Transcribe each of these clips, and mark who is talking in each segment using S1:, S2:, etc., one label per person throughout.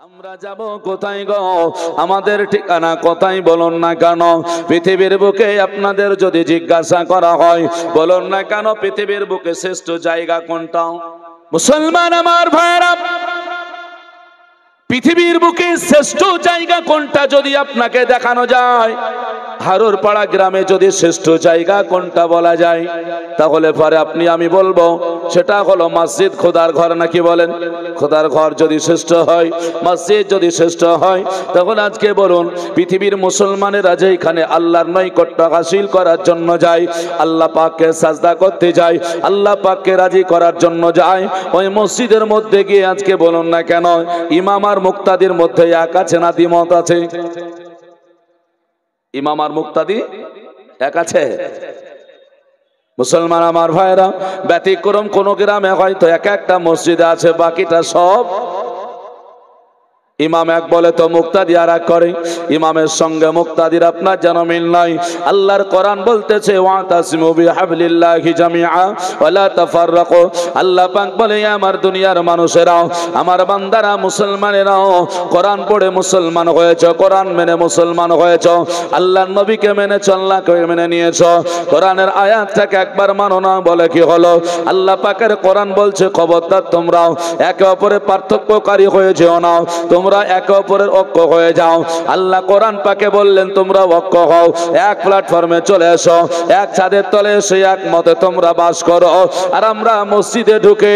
S1: আমরা যাব কোথায় গো? আমাদের ঠিকানা কোথায় বলুন না কেন? পৃথিবীর বুকে আপনাদের যদি জিজ্ঞাসা করা হয়, বলুন না কেন পৃথিবীর বুকে শ্রেষ্ঠ জায়গা কোনটা? মুসলমান আমার ভাইরা, পৃথিবীর বুকে শ্রেষ্ঠ জায়গা কোনটা যদি আপনাকে দেখানো যায়, হারুর পাড়া গ্রামে যদি শ্রেষ্ঠ জায়গা কোনটা বলা যায়, তাহলে পরে আপনি আমি বলবো সেটা হলো মসজিদ, খোদার ঘর। নাকি বলেন? খোদার ঘর যদি শ্রেষ্ঠ হয়, মসজিদ যদি শ্রেষ্ঠ হয়, তখন আজকে বলুন পৃথিবীর মুসলমানেরা যেখানে আল্লাহর নৈকট্য হাসিল করার জন্য যায়, আল্লাহ পাককে সাজদা করতে যায়, আল্লাহ পাককে রাজি করার জন্য যায়, ওই মসজিদের মধ্যে গিয়ে আজকে বলুন না কেন ইমাম আর মুক্তাদির মধ্যে এক আছে না দ্বিমত আছে? ইমাম আর মুক্তাদি এক আছে? মুসলমান আমার ভাইরা, ব্যতিক্রম কোন গ্রামে হয়তো এক একটা মসজিদে আছে, বাকিটা সব ইমাম এক বলে তো মুক্তাদি আর এক করে। ইমামের সঙ্গে মুক্তাদির আপনার যেন মিল নাই। আল্লাহর কোরআন বলতেছে ওয়াতাসিমু বিহাবলিল্লাহি জামিআ ওয়ালা তাফাররাকু। আল্লাহ পাক বলে আমার দুনিয়ার মানুষেরাও, আমার বান্দারা, মুসলমানেরাও কোরআন পড়ে মুসলমান হয়েছে, কোরআন মেনে মুসলমান হয়েছে, আল্লাহর নবীকে মেনেছ, আল্লাহকে মেনে নিয়েছ, কোরআনের আয়াতটাকে একবার মানো না বলে কি হলো? আল্লাহ পাকের কোরআন বলছে খবরদার তোমরাও একে অপরের পার্থক্যকারী হয়ে যেও না, তোমরা একে অপরের ঐক্য হয়ে যাও। আল্লাহ কোরআন পাকে বললেন তোমরা ঐক্য হও, এক প্ল্যাটফর্মে চলে এসো, এক ছাদের তলে এসে এক মতে তোমরা বাস করো। আর আমরা মসজিদে ঢুকে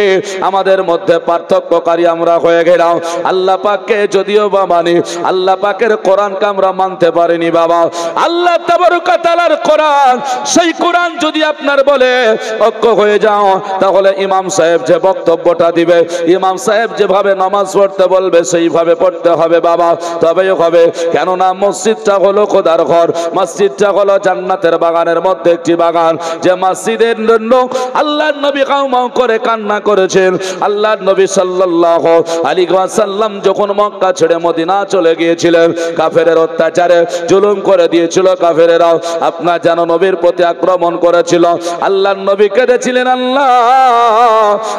S1: আমাদের মধ্যে পার্থক্যকারী আমরা হয়ে গেলাম। আল্লাহ পাককে যদিও বা মানি, আল্লাহ পাকের কোরআনকে আমরা মানতে পারিনি বাবা। আল্লাহ তাবারক ওয়া তাআলার কোরআন, সেই কোরআন যদি আপনার বলে ঐক্য হয়ে যাও, তাহলে ইমাম সাহেব যে বক্তব্যটা দিবে, ইমাম সাহেব যেভাবে নামাজ পড়তে বলবে সেইভাবে পড়তে হবে বাবা, তবেই হবে। কেননা মসজিদটা হলো খোদার ঘর, মসজিদটা হলো জান্নাতের বাগানের মধ্যে একটি বাগান, যে মসজিদের জন্য আল্লাহর নবী কাউমাউ করে কান্না করেছেন। আল্লাহর নবী সাল্লাল্লাহু আলাইহি ওয়াসাল্লাম যখন মক্কা ছেড়ে মদিনা চলে গিয়েছিলেন, কাফেরের অত্যাচারে জুলুম করে দিয়েছিল কাফেরেরাও, আপনার যেন নবীর প্রতি আক্রমণ করেছিল। আল্লাহর নবী কেঁদেছিলেন, আল্লাহ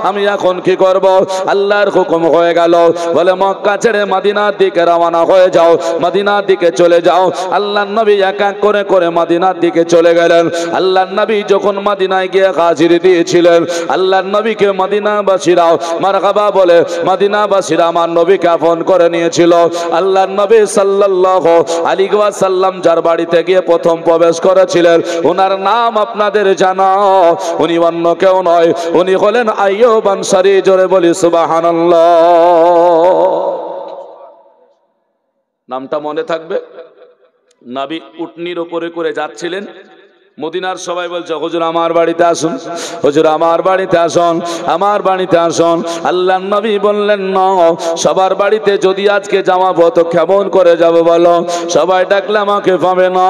S1: আমি এখন কি করব? আল্লাহর হুকুম হয়ে গেল, বলে মক্কা ছেড়ে মদিনার দিকে রওনা হয়ে যাও, মদিনার দিকে চলে যাও। আল্লাহর নবী এক এক করে করে মদিনার দিকে চলে গেলেন। আল্লাহর নবী যখন মদিনায় গিয়ে হাজিরি দিয়েছিলেন, আল্লাহর নবীকে মদিনাবাসীরাও মারহাবা বলে মদিনাবাসীরা আমার নবীকে আপন করে নিয়েছিল। আল্লাহর নবী সাল্লাল্লাহু আলাইহি ওয়াসাল্লাম যার বাড়িতে গিয়ে প্রথম প্রবেশ করেছিলেন, ওনার নাম আপনাদের জানা, উনি অন্য কেউ নয়, উনি হলেন আইয়ুব আনসারী। জোরে বলি সুবহানাল্লাহ। নামটা মনে থাকবে। নবী উটনির উপরে করে যাচ্ছিলেন, মদিনার সবাই বলছে হুজুর আমার বাড়িতে আসুন, হুজুর আমার বাড়িতে আসুন, আমার বাড়িতে আসুন। আল্লাহর নবী বললেন না, সবার বাড়িতে যদি আজকে যাওয়াবো তো কেমন করে যাব বলো? সবাই ডাকলে আমাকে পাবে না,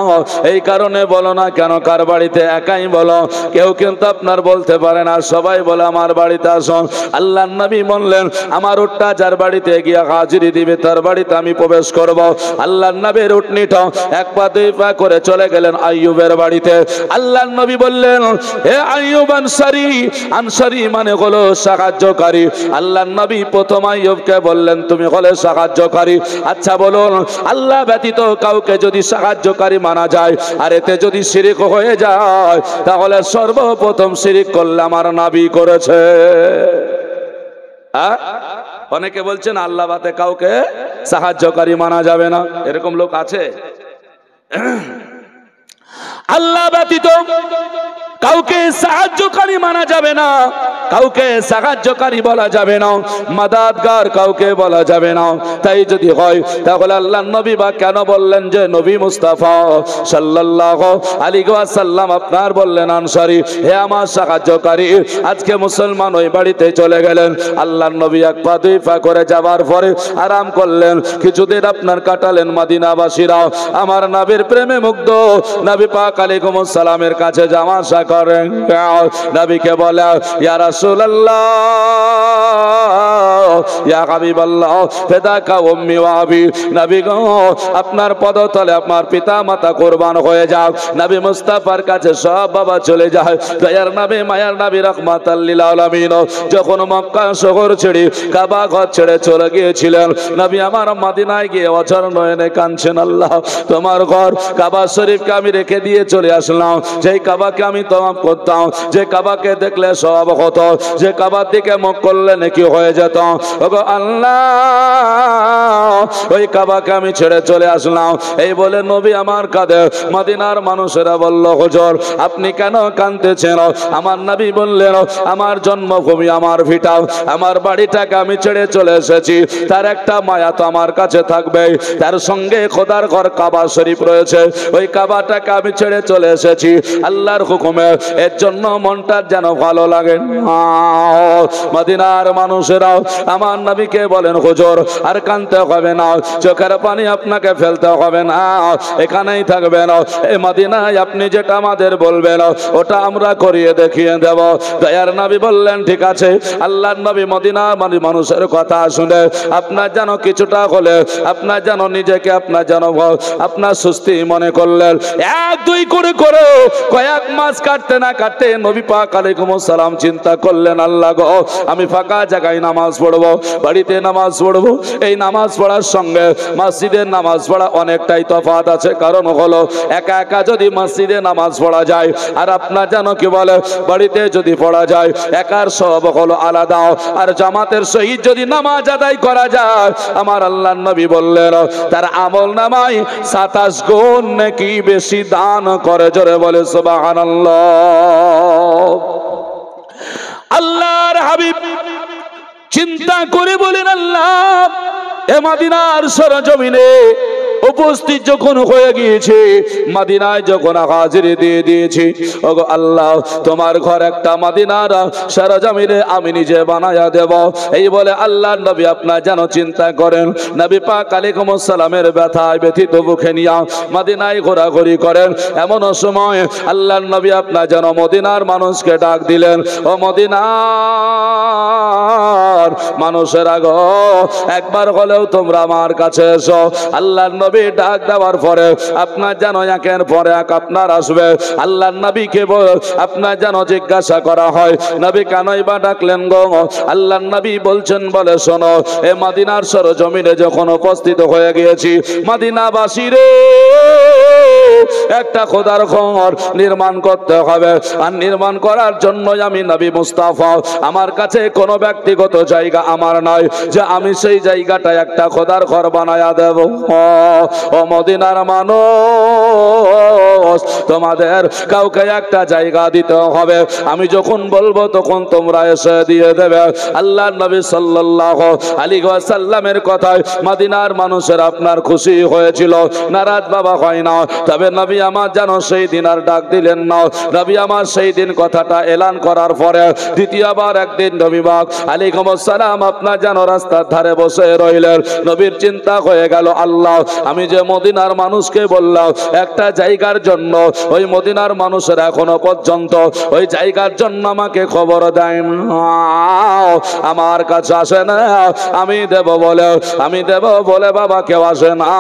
S1: এই কারণে বলো না কেন কার বাড়িতে একাই বলো, কেউ কিন্তু আপনার বলতে পারে না, সবাই বলে আমার বাড়িতে আসুন। আল্লাহর নবী বললেন আমার উটটা যার বাড়িতে গিয়ে হাজিরি দিবে তার বাড়িতে আমি প্রবেশ করব। আল্লাহর নবীর উটনিটা এক পা দুই পা করে চলে গেলেন আইয়ুবের বাড়িতে। আল্লাহর নবী বললেন হে আইয়ুব আনসারী, আনসারী মানে হলো সাহায্যকারী। আল্লাহর নবী প্রথম আইয়ুবকে বললেন তুমি হলে সাহায্যকারী। আচ্ছা বলুন, আল্লাহ ব্যতীত কাউকে যদি সাহায্যকারী মানা যায় আর এতে যদি শিরক হয়ে যায়, তাহলে সর্বপ্রথম শিরক করলে আমার নবী করেছে। অনেকে বলছেন আল্লাহ বাদে কাউকে সাহায্যকারী মানা যাবে না, এরকম লোক আছে? আল্লাহ ব্যতীত কাউকে সাহায্যকারী মানা যাবে না, কাউকে সাহায্যকারী বলা যাবে না, মাদাদগার কাউকে বলা যাবে না। তাই যদি হয় তাহলে আল্লাহর নবী বা কেন বললেন যে নবী মুস্তাফা সাল্লাল্লাহু আলাইহি ওয়াসাল্লাম আপনার বললেন আনসারী, হে আমার সাহায্যকারী। আজকে মুসলমান ওই বাড়িতে চলে গেলেন। আল্লাহর নবী এক পা দুই পা করে যাবার পরে আরাম করলেন, কিছুদিন আপনার কাটালেন। মদিনাবাসীরাও আমার নবীর প্রেমে মুগ্ধ, নবী পাক আলাইহিস সালামের কাছে যাওয়া আসা করেন। নবীকে বলে ইয়া রাসূলুল্লাহ ইয়া হাবিবাল্লাহ ফিদাকা উম্মি ওয়া আবি, নবী গো আপনার পদতলে আপনার পিতা মাতা কুরবান হয়ে যাক। নবী মুস্তাফার কাছে সব বাবা চলে যায়। দয়ার নবী মায়ার নবী রাহমাতাল লিল আলামিন যখন মক্কা শহর ছেড়ে কাবা ঘর ছেড়ে চলে গিয়েছিলেন, নবী আমার মদিনায় গিয়ে অঝর নয়নে কাঁদছেন, আল্লাহ তোমার ঘর কাবা শরীফকে আমি রেখে দিয়ে চলে আসলাম, যেই কাবাকে আমি তওয়াফ করতাম, যে কাবাকে দেখলে সব হতো, যে কাবার দিকে মুখ করলে নাকি হয়ে যেত। ওগো আল্লাহ ওই কাবাকে আমি ছেড়ে চলে আসলাম। এই বলে নবী আমার কাঁদে। মদিনার মানুষেরা বলল, হুজুর আপনি কেন কাঁদতেছেন? আমার নবী বললেন, আমার জন্মভূমি, আমার ভিটা, আমার বাড়িটাকে আমি ছেড়ে চলে এসেছি, তার একটা মায়া তো আমার কাছে থাকবে, তার সঙ্গে খোদার ঘর কাবা শরীফ রয়েছে, ওই কাবাটাকে আমি ছেড়ে চলে এসেছি আল্লাহর হুকুমে, এর জন্য মনটা যেন ভালো লাগে না। মদিনার মানুষেরা আমার নবীকে বলেন, হুজুর আর কাঁদতে হবে না, চোখের পানি আপনাকে ফেলতে হবে না, এখানেই থাকবেন, এই মদিনায় আপনি যেটা আমাদের বলবেন ওটা আমরা করিয়ে দেখিয়ে দেব। দয়ার নবী বললেন, ঠিক আছে। আল্লাহর নবী মদিনার মানুষের কথা শুনে আপনার যেন কিছুটা হলে আপনার যেন নিজেকে আপনার যেন আপনার সুস্থি মনে করলেন। এক দুই করে করে কয়েক মাস কাটতে না কাটতে নবী পাক আলাইহিস সালাম চিন্তা করলেন, আল্লাহ গো আমি ফাঁকা জায়গায় নামাজ পড়বো, বাড়িতে নামাজ পড়বো, এই নামাজ পড়ার সঙ্গে মসজিদের নামাজ পড়া অনেকটাই তফাৎ আছে। কারণ হলো একা একা যদি মসজিদে নামাজ পড়া যায় আর আপনার যেন কি বলে বাড়িতে যদি পড়া যায়, একার সব হলো আলাদা, আর জামাতের সহিত যদি নামাজ আদায় করা যায়, আমার আল্লাহর নবী বললেন তার আমল নামায় 27 গুণ নাকি বেশি দান করে। জোরে বলে সুবহানাল্লাহ। আল্লাহর হাবিব চিন্তা করে বলেন, আল্লাহ এ মদিনার সরজমিনে উপস্থিত যখন হয়ে গিয়েছে, মদিনায় যখন হাজিরি দিয়ে দিয়েছি, ওগো আল্লাহ তোমার ঘর একটা মদিনার সরজমিনে আমি নিজে বানায়া দেব। এই বলে আল্লাহর নবী আপনার যেন চিন্তা করেন, নবী পাক আলাইহিস সালামের ব্যথায় ব্যথিত বুকে নিয়া মদিনায় ঘোরাঘুরি করেন। এমন সময় আল্লাহর নবী আপনার যেন মদিনার মানুষকে ডাক দিলেন, ও মদিনার মানুষেরা গো একবার হলেও তোমরা আমার কাছে এসো। আল্লাহর নবী ডাক দেওয়ার পরে আপনার যেন একের পরে এক আপনার আসবে। আল্লাহর নবীকে আপনার যেন জিজ্ঞাসা করা হয়, নবী কেনই বা ডাকলেন গো? আল্লাহর নবী বলছেন, বলে শোনো, এ মদিনার সরজমিনে যখন উপস্থিত হয়ে গিয়েছি, মদিনাবাসী রে একটা খোদার ঘর নির্মাণ করতে হবে, আর নির্মাণ করার জন্য আমি নবী মুস্তাফা, আমার কাছে কোনো ব্যক্তিগত জায়গা আমার নয় যে আমি সেই জায়গাটায় একটা খোদার ঘর বানায়া দেব। ও মদিনার মানুষ, তোমাদের কাউকে একটা জায়গা দিতে হবে, আমি যখন বলবো তখন তোমরা এসে দিয়ে দেবে। আল্লাহর নবী সাল্লাল্লাহু আলাইহি ওয়াসাল্লামের কথায় মদিনার মানুষের আপনার খুশি হয়েছিল, নারাজ বাবা হয় না। তবে নবী আমার যেন সেই দিন আর ডাক দিলেন না। নবী আমার সেই দিন কথাটা এলান করার পরে দ্বিতীয়বার একদিন নবী পাক আলাইহিস সালাম আপনার যেন রাস্তার ধারে বসে রইলেন। নবীর চিন্তা হয়ে গেল, আল্লাহ আমি যে মদিনার মানুষকে বললাম একটা জায়গার জন্য, ওই মদিনার মানুষের এখনো পর্যন্ত ওই জায়গার জন্য আমাকে খবর দেয় না, আমার কাছে আসে না। আমি দেব বলে বাবা কেউ আসে না।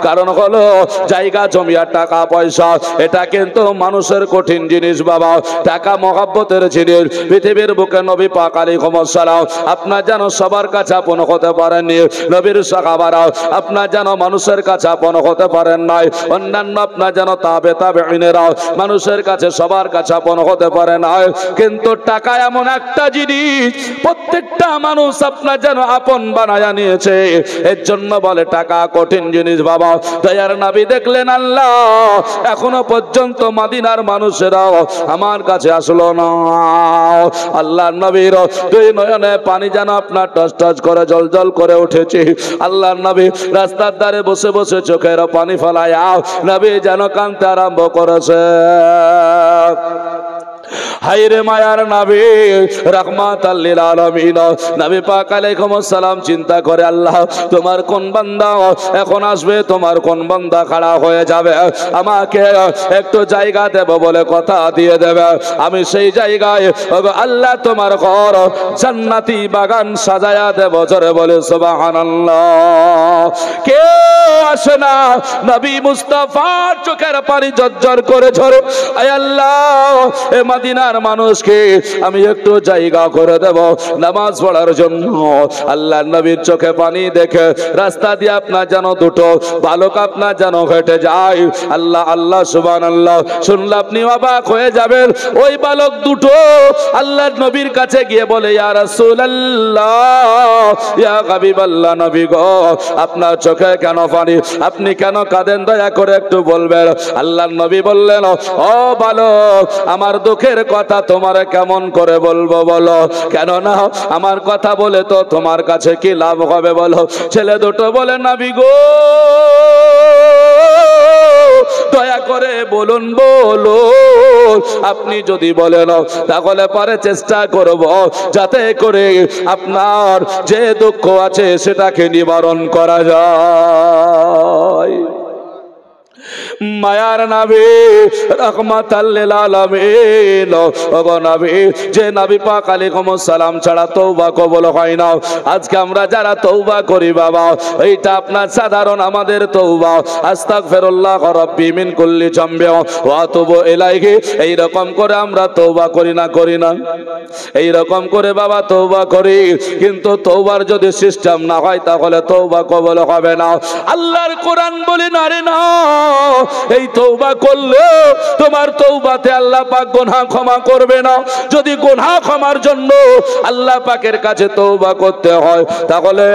S1: কারণ হলো জায়গা জমি আর টাকা পয়সা এটা কিন্তু মানুষের কঠিন জিনিস বাবা, টাকা মহব্বতের জিনিস। পৃথিবীর বুকে নবী পাক আলাইহিস সালাম আপনার যেন সবার কাছে আপন হতে পারেননি, নবীর সাহাবারা আপনার যেন মানুষের কাছে আপন হতে পারেন নাই, অন্যান্য আপনার যেন তাবেঈনেরা মানুষের কাছে সবার কাছে আপন হতে পারে নাই। কিন্তু টাকা এমন একটা জিনিস প্রত্যেকটা মানুষ আপনার যেন আপন বানায়া নিয়েছে, এর জন্য বলে টাকা কঠিন জিনিস বাবা। দয়ার নবী দেখলেন, আল্লাহ এখনো পর্যন্ত মদিনার মানুষেরাও আমার কাছে আসলো না। আল্লাহর নবীর দুই নয়নে পানি যেন আপনার টস টস করে জল জল করে উঠেছে। আল্লাহর নবী রাস্তার ধারে বসে বসে চোখের পানি ফেলায় নবী যেন কাঁদতে আরম্ভ করেছে। হায়রে মায়ার নবী রাহমাতাল লিল আলামিন নবী পাক আলাইহিস সালাম চিন্তা করে আল্লাহ তোমার কোন বান্দা এখন আসবে, তোমার কোন বান্দা খাড়া হয়ে যাবে, আমাকে একটু জায়গা দেব বলে কথা দিয়ে দেবে, আমি সেই জায়গায় আল্লাহ তোমার ঘর জান্নাতি বাগান সাজায়া দেব। জোরে বলে সুবহানাল্লাহ। কেউ আসে না, নবী মুস্তাফার চোখের পানি ঝরঝর করে ঝরে, আয় আল্লাহ এ মদিনার মানুষকে আমি একটু জায়গা করে দেব নামাজ পড়ার জন্য। আল্লাহ নবীর চোখে পানি দেখে রাস্তা দিয়ে আপনার যেন দুটো বালক আপনার যেন হেঁটে যায়। আল্লাহ আল্লাহ সুবহানাল্লাহ শুনলে আপনি অবাক হয়ে যাবেন। ওই বালক দুটো আল্লাহর নবীর কাছে গিয়ে বলে, ইয়া রাসূলুল্লাহ, ইয়া হাবিবাল্লাহ, নবী গো আপনার চোখে কেন পানি, আপনি কেন কাঁদেন, দয়া করে একটু বলবেন। আল্লাহর নবী বললেন, ও বালক আমার দুঃখের কথা তোমার কেমন করে বলবো বলো, কেননা আমার কথা বলে তো তোমার কাছে কি লাভ হবে বলো। ছেলে দুটো বলে, নবী গো দয়া করে বলুন বলুন, আপনি যদি বলেন তাহলে পরে চেষ্টা করব যাতে করে আপনার যে দুঃখ আছে সেটাকে নিবারণ করা যায়। মায়ার নবী রাহমাতাল লিল আলামিন ওগো নবী, যে নবী পাক আলাইহিস সালাম ছাড়া তওবা কবুল হয় না। আজকে আমরা যারা তওবা করি বাবা, এইটা আপনার সাধারণ আমাদের তওবা, আস্তাগফিরুল্লাহ রাব্বি মিন কুল্লি জামবি ওয়া আতুবু ইলাইহি, এই রকম করে আমরা তওবা করি না, করি না? এই রকম করে বাবা তওবা করি, কিন্তু তওবার যদি সিস্টেম না হয় তাহলে তওবা কবুল হবে না। আল্লাহর কোরআন বলে না রে না, এই তওবা করলে তোমার তওবাতে আল্লাহ পাক গুনাহ ক্ষমা করবে না। যদি গুনাহ ক্ষমার জন্য আল্লাহ পাকের কাছে তওবা করতে হয় তাহলে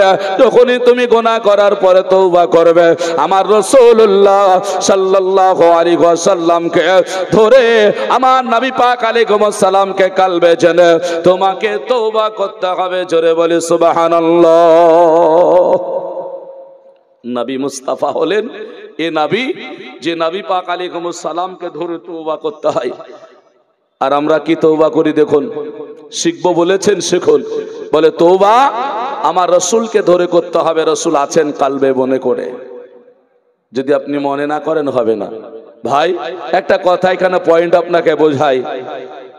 S1: যখনই তুমি গুনাহ করার পরে তওবা করবে, আমার রাসূলুল্লাহ সাল্লাল্লাহু আলাইহি ওয়াসাল্লামকে ধরে আমার নবী পাক আলাইহিস সালামকে কালবে জেনে তোমাকে তওবা করতে হবে। জোরে বলি সুবহানাল্লাহ। নবী মুস্তাফা হলেন এ নবী যে নবী পাক আলাইহিস সালামকে ধরে তওবা করতে হয়। আর আমরা কি তওবা করি দেখুন, শিখবো বলেছেন শিখুন, বলে তওবা আমার রাসূলকে ধরে করতে হবে, রাসূল আছেন কালবে মনে করে। যদি আপনি মনে না করেন হবে না। ভাই একটা কথা এখানে পয়েন্ট আপনাকে বোঝাই।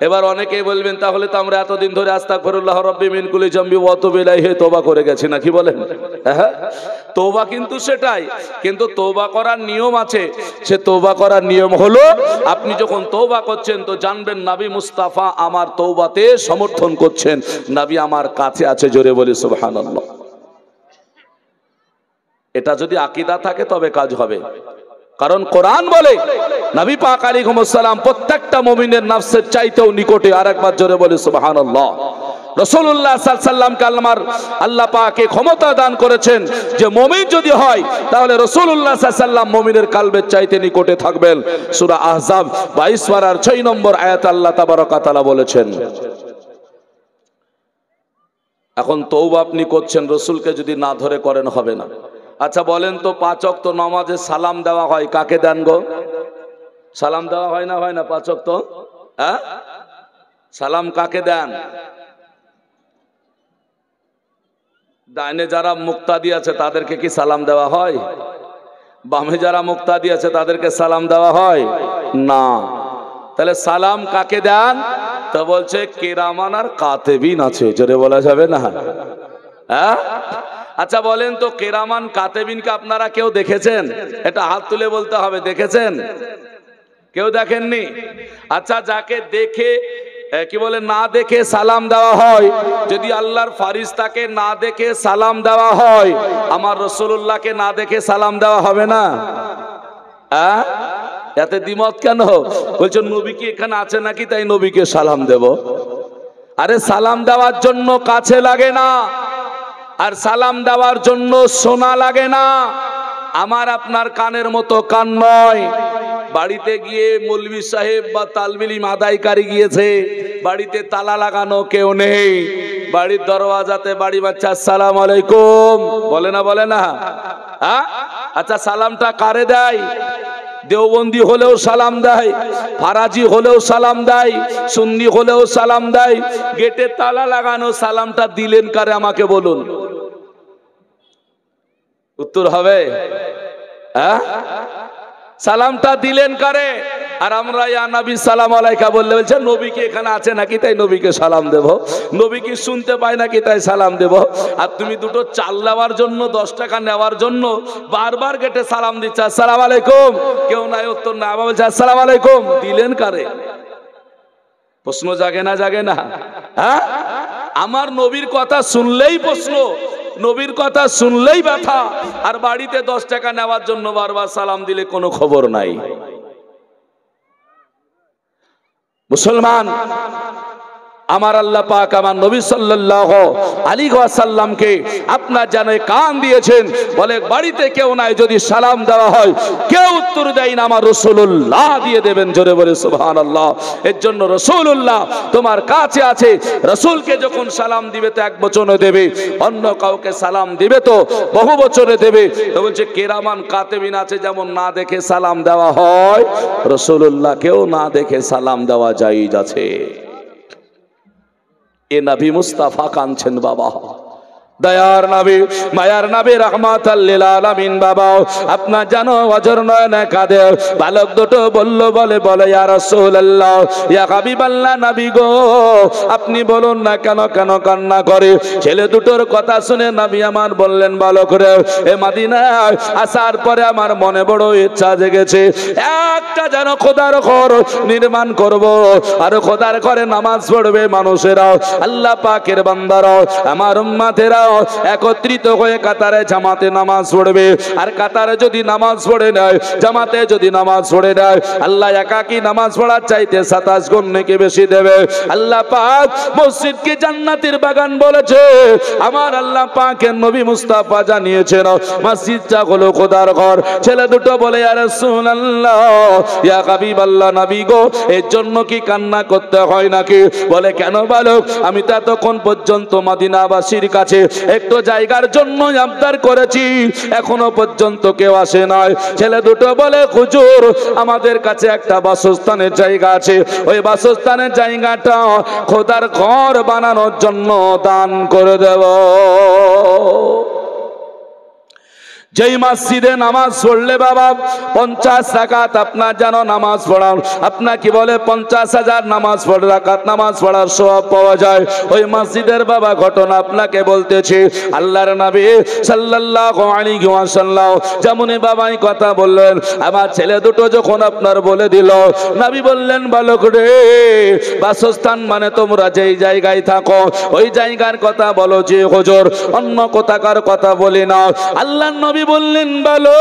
S1: এবার অনেকেই বলবেন তাহলে তো আমরা এতদিন ধরে আস্তাগফিরুল্লাহ রাব্বি মিন কুল্লি জামবি ওয়া আতুবু ইলাইহি তওবা করে গেছি না, কি বলেন? হ্যাঁ, তওবা কিন্তু সেটাই, কিন্তু তওবা করার নিয়ম আছে। সে তওবা করার নিয়ম হলো আপনি যখন তওবা করছেন তো জানবেন নবী মুস্তাফা আমার তওবাতে সমর্থন করছেন, নবী আমার কাছে আছে। জোরে বলি সুবহানাল্লাহ। এটা যদি আকীদা থাকে তবে কাজ হবে। কারণ কোরআন বলে নবী পাক আলাইহিস সালাম প্রত্যেকটা মুমিনের নফসের চাইতেও নিকটে। আরেকবার জোরে বলে সুবহানাল্লাহ। রাসূলুল্লাহ সাল্লাল্লাহু আলাইহি ওয়াসাল্লামকে আল্লাহ পাক ক্ষমতা দান করেছেন যে মুমিন যদি হয় তাহলে রাসূলুল্লাহ সাল্লাল্লাহু আলাইহি ওয়াসাল্লাম মুমিনের কালবের চাইতে নিকটে থাকবেন। সূরা আহজাব 22 পারার 6 নম্বর আয়াতে আল্লাহ তাবারক ওয়া তাআলা বলেছেন। এখন তওবা আপনি করছেন, রাসূলকে যদি না ধরে করেন হবে না। আচ্ছা বলেন তো 5 ওয়াক্ত নামাজে সালাম দেওয়া হয় কাকে দেন গো? সালাম দেওয়া হয় না, হয় না 5 ওয়াক্ত? হ্যাঁ, সালাম কাকে দেন? ডাইনে যারা মুক্তাদি আছে তাদেরকে কি সালাম দেওয়া হয়? বামে যারা মুক্তাদি আছে তাদেরকে সালাম দেওয়া হয় না। তাহলে সালাম কাকে দেন? তো বলছে কিরামান আর কাতিবিন আছে। জোরে বলা যাবে না? হ্যাঁ, আচ্ছা বলেন তো কিরামান কাতিবিনকে আপনারা কেউ দেখেছেন? এটা হাত তুলে বলতে হবে, দেখেছেন? কেউ দেখেননি? আচ্ছা যাকে দেখে কি বলে না দেখে সালাম দেওয়া হয়, যদি আল্লাহর ফারিস্তাকে না দেখে সালাম দেওয়া হয়, আমার রাসূলুল্লাহকে না দেখে সালাম দেওয়া হবে না? হ্যাঁ, এতে দ্বিমত কেন? বলছেন নবী কি এখানে আছে নাকি তাই নবীকে সালাম দেব? আরে সালাম দেওয়ার জন্য কাছে লাগে না, আর সালাম দেওয়ার জন্য শোনা লাগে না। আমার আপনার কানের মতো কান নয়। বাড়িতে গিয়ে মৌলভী সাহেব বা তালবিলিম আদায়কারী গিয়েছে, বাড়িতে তালা লাগানো কেউ নেই, বাড়ির দরওয়াজাতে বাড়ি বাচ্চা আসসালামু আলাইকুম বলে না, বলে না? হ্যাঁ, আচ্ছা সালামটা কারে দেয়? দেওবন্দি হলেও সালাম দেয়, ফারাজি হলেও সালাম দেয়, সুন্নি হলেও সালাম দেয়। গেটে তালা লাগানো, সালামটা দিলেন কারে আমাকে বলুন? উত্তর হবে হ্যাঁ, সালামটা দিলেন কারে? আর আমরা ইয়া নবী সালাম আলাইকা বললে বলছে নবী কি এখানে আছে নাকি তাই নবীকে সালাম দেব, নবী কি শুনতে পায় নাকি তাই সালাম দেব। আর তুমি দুটো চাল নেওয়ার জন্য 10 টাকা নেওয়ার জন্য বারবার গেটে সালাম দিচ্ছ, আসসালামু আলাইকুম, কেউ নাই উত্তর না, আবার বলছে আসসালামু আলাইকুম, দিলেন কারে? প্রশ্ন জাগে না জাগে না? হ্যাঁ, আমার নবীর কথা শুনলেই প্রশ্ন, নবীর কথা শুনলেই ব্যথা, আর বাড়িতে 10 টাকা নেওয়ার জন্য বারবার সালাম দিলে কোনো খবর নাই। মুসলমান, আমার আল্লাহ পাক আমার নবী সাল্লাল্লাহু আলাইহি ওয়াসাল্লামকে আপনার জানে কান দিয়েছেন, বলে বাড়িতে কেউ নাই, যদি সালাম দেওয়া হয় কেউ উত্তর দেয় না, আমার রাসূলুল্লাহ দিয়ে দেবেন, জোরে বলে সুবহানাল্লাহ। এর জন্য রাসূলুল্লাহ তোমার কাছে আছে, রাসূলকে যখন সালাম দিবে তো এক বচনে দেবে, অন্য কাউকে সালাম দিবে তো বহু বচনে দেবে। তো বলছে কিরামান কাতিবিন আছে, যেমন না দেখে সালাম দেওয়া হয়, রাসূলুল্লাহকেও না দেখে সালাম দেওয়া জায়েজ আছে। এ নবী মুস্তাফা কাঁদছেন বাবা, দয়ার নবী, মায়ার নবী, রাহমাতাল লিল আলামিন বাবা, আপনার জানো অজর নয়নে কাঁদে। বালক দুটো বলে ইয়া রাসূলুল্লাহ, ইয়া হাবিবাল্লাহ, নবী গো আপনি বলুন না কেন কান্না করে? ছেলে দুটোর কথা শুনে নবী আমার বললেন, বালক রে, এ মদিনায় আসার পরে আমার মনে বড় ইচ্ছা জেগেছে, একটা যেন খোদার ঘর নির্মাণ করব, আর খোদার ঘরে নামাজ পড়বে মানুষেরা, আল্লাহ পাকের বান্দারা, আমার উম্মতেরা একত্রিত হয়ে কাতারে জামাতে নামাজ পড়বে। আর কাতারে যদি নামাজ পড়ে নেয়, জামাতে যদি নামাজ পড়ে নেয়, আল্লাহ একাকি নামাজ পড়ার চাইতে 27 গুণ নেকি বেশি দেবে। আল্লাহ পাক মসজিদকে জান্নাতের বাগান বলেছে, আমার আল্লাহ পাকের নবী মুস্তাফা জানিয়েছেন মসজিদটা হলো খোদার ঘর। ছেলে দুটো বলে ইয়া রাসূলুল্লাহ, ইয়া হাবিবাল্লাহ, নবী গো এর জন্য কি কান্না করতে হয় নাকি? বলে কেন বালক, আমি তো এতক্ষণ পর্যন্ত মদিনাবাসীর কাছে একটু জায়গার জন্য আবদার করেছি, এখনো পর্যন্ত কেউ আসে নাই। ছেলে দুটো বলে হুজুর আমাদের কাছে একটা বাসস্থানের জায়গা আছে, ওই বাসস্থানের জায়গাটা খোদার ঘর বানানোর জন্য দান করে দেব। যেই মসজিদে নামাজ পড়লে বাবা 50 রাকাত আপনার যেন নামাজ পড়ান, আপনার কি বলে 50,000 নামাজ পড়ে রাকাত নামাজ পড়ার সওয়াব পাওয়া যায়, ওই মসজিদের বাবা ঘটনা আপনাকে বলতেছি। আল্লাহর নবী সাল্লাল্লাহু আলাইহি ওয়াসাল্লাম যেমনই বাবাই কথা বললেন, আমার ছেলে দুটো যখন আপনার বলে দিল, নবী বললেন, বালক রে, বাসস্থান মানে তোমরা যেই জায়গায় থাকো ওই জায়গার কথা বলো, যে হুজুর অন্য কোথাকার কথা বলি না। আল্লাহর নবী বললেন, বলো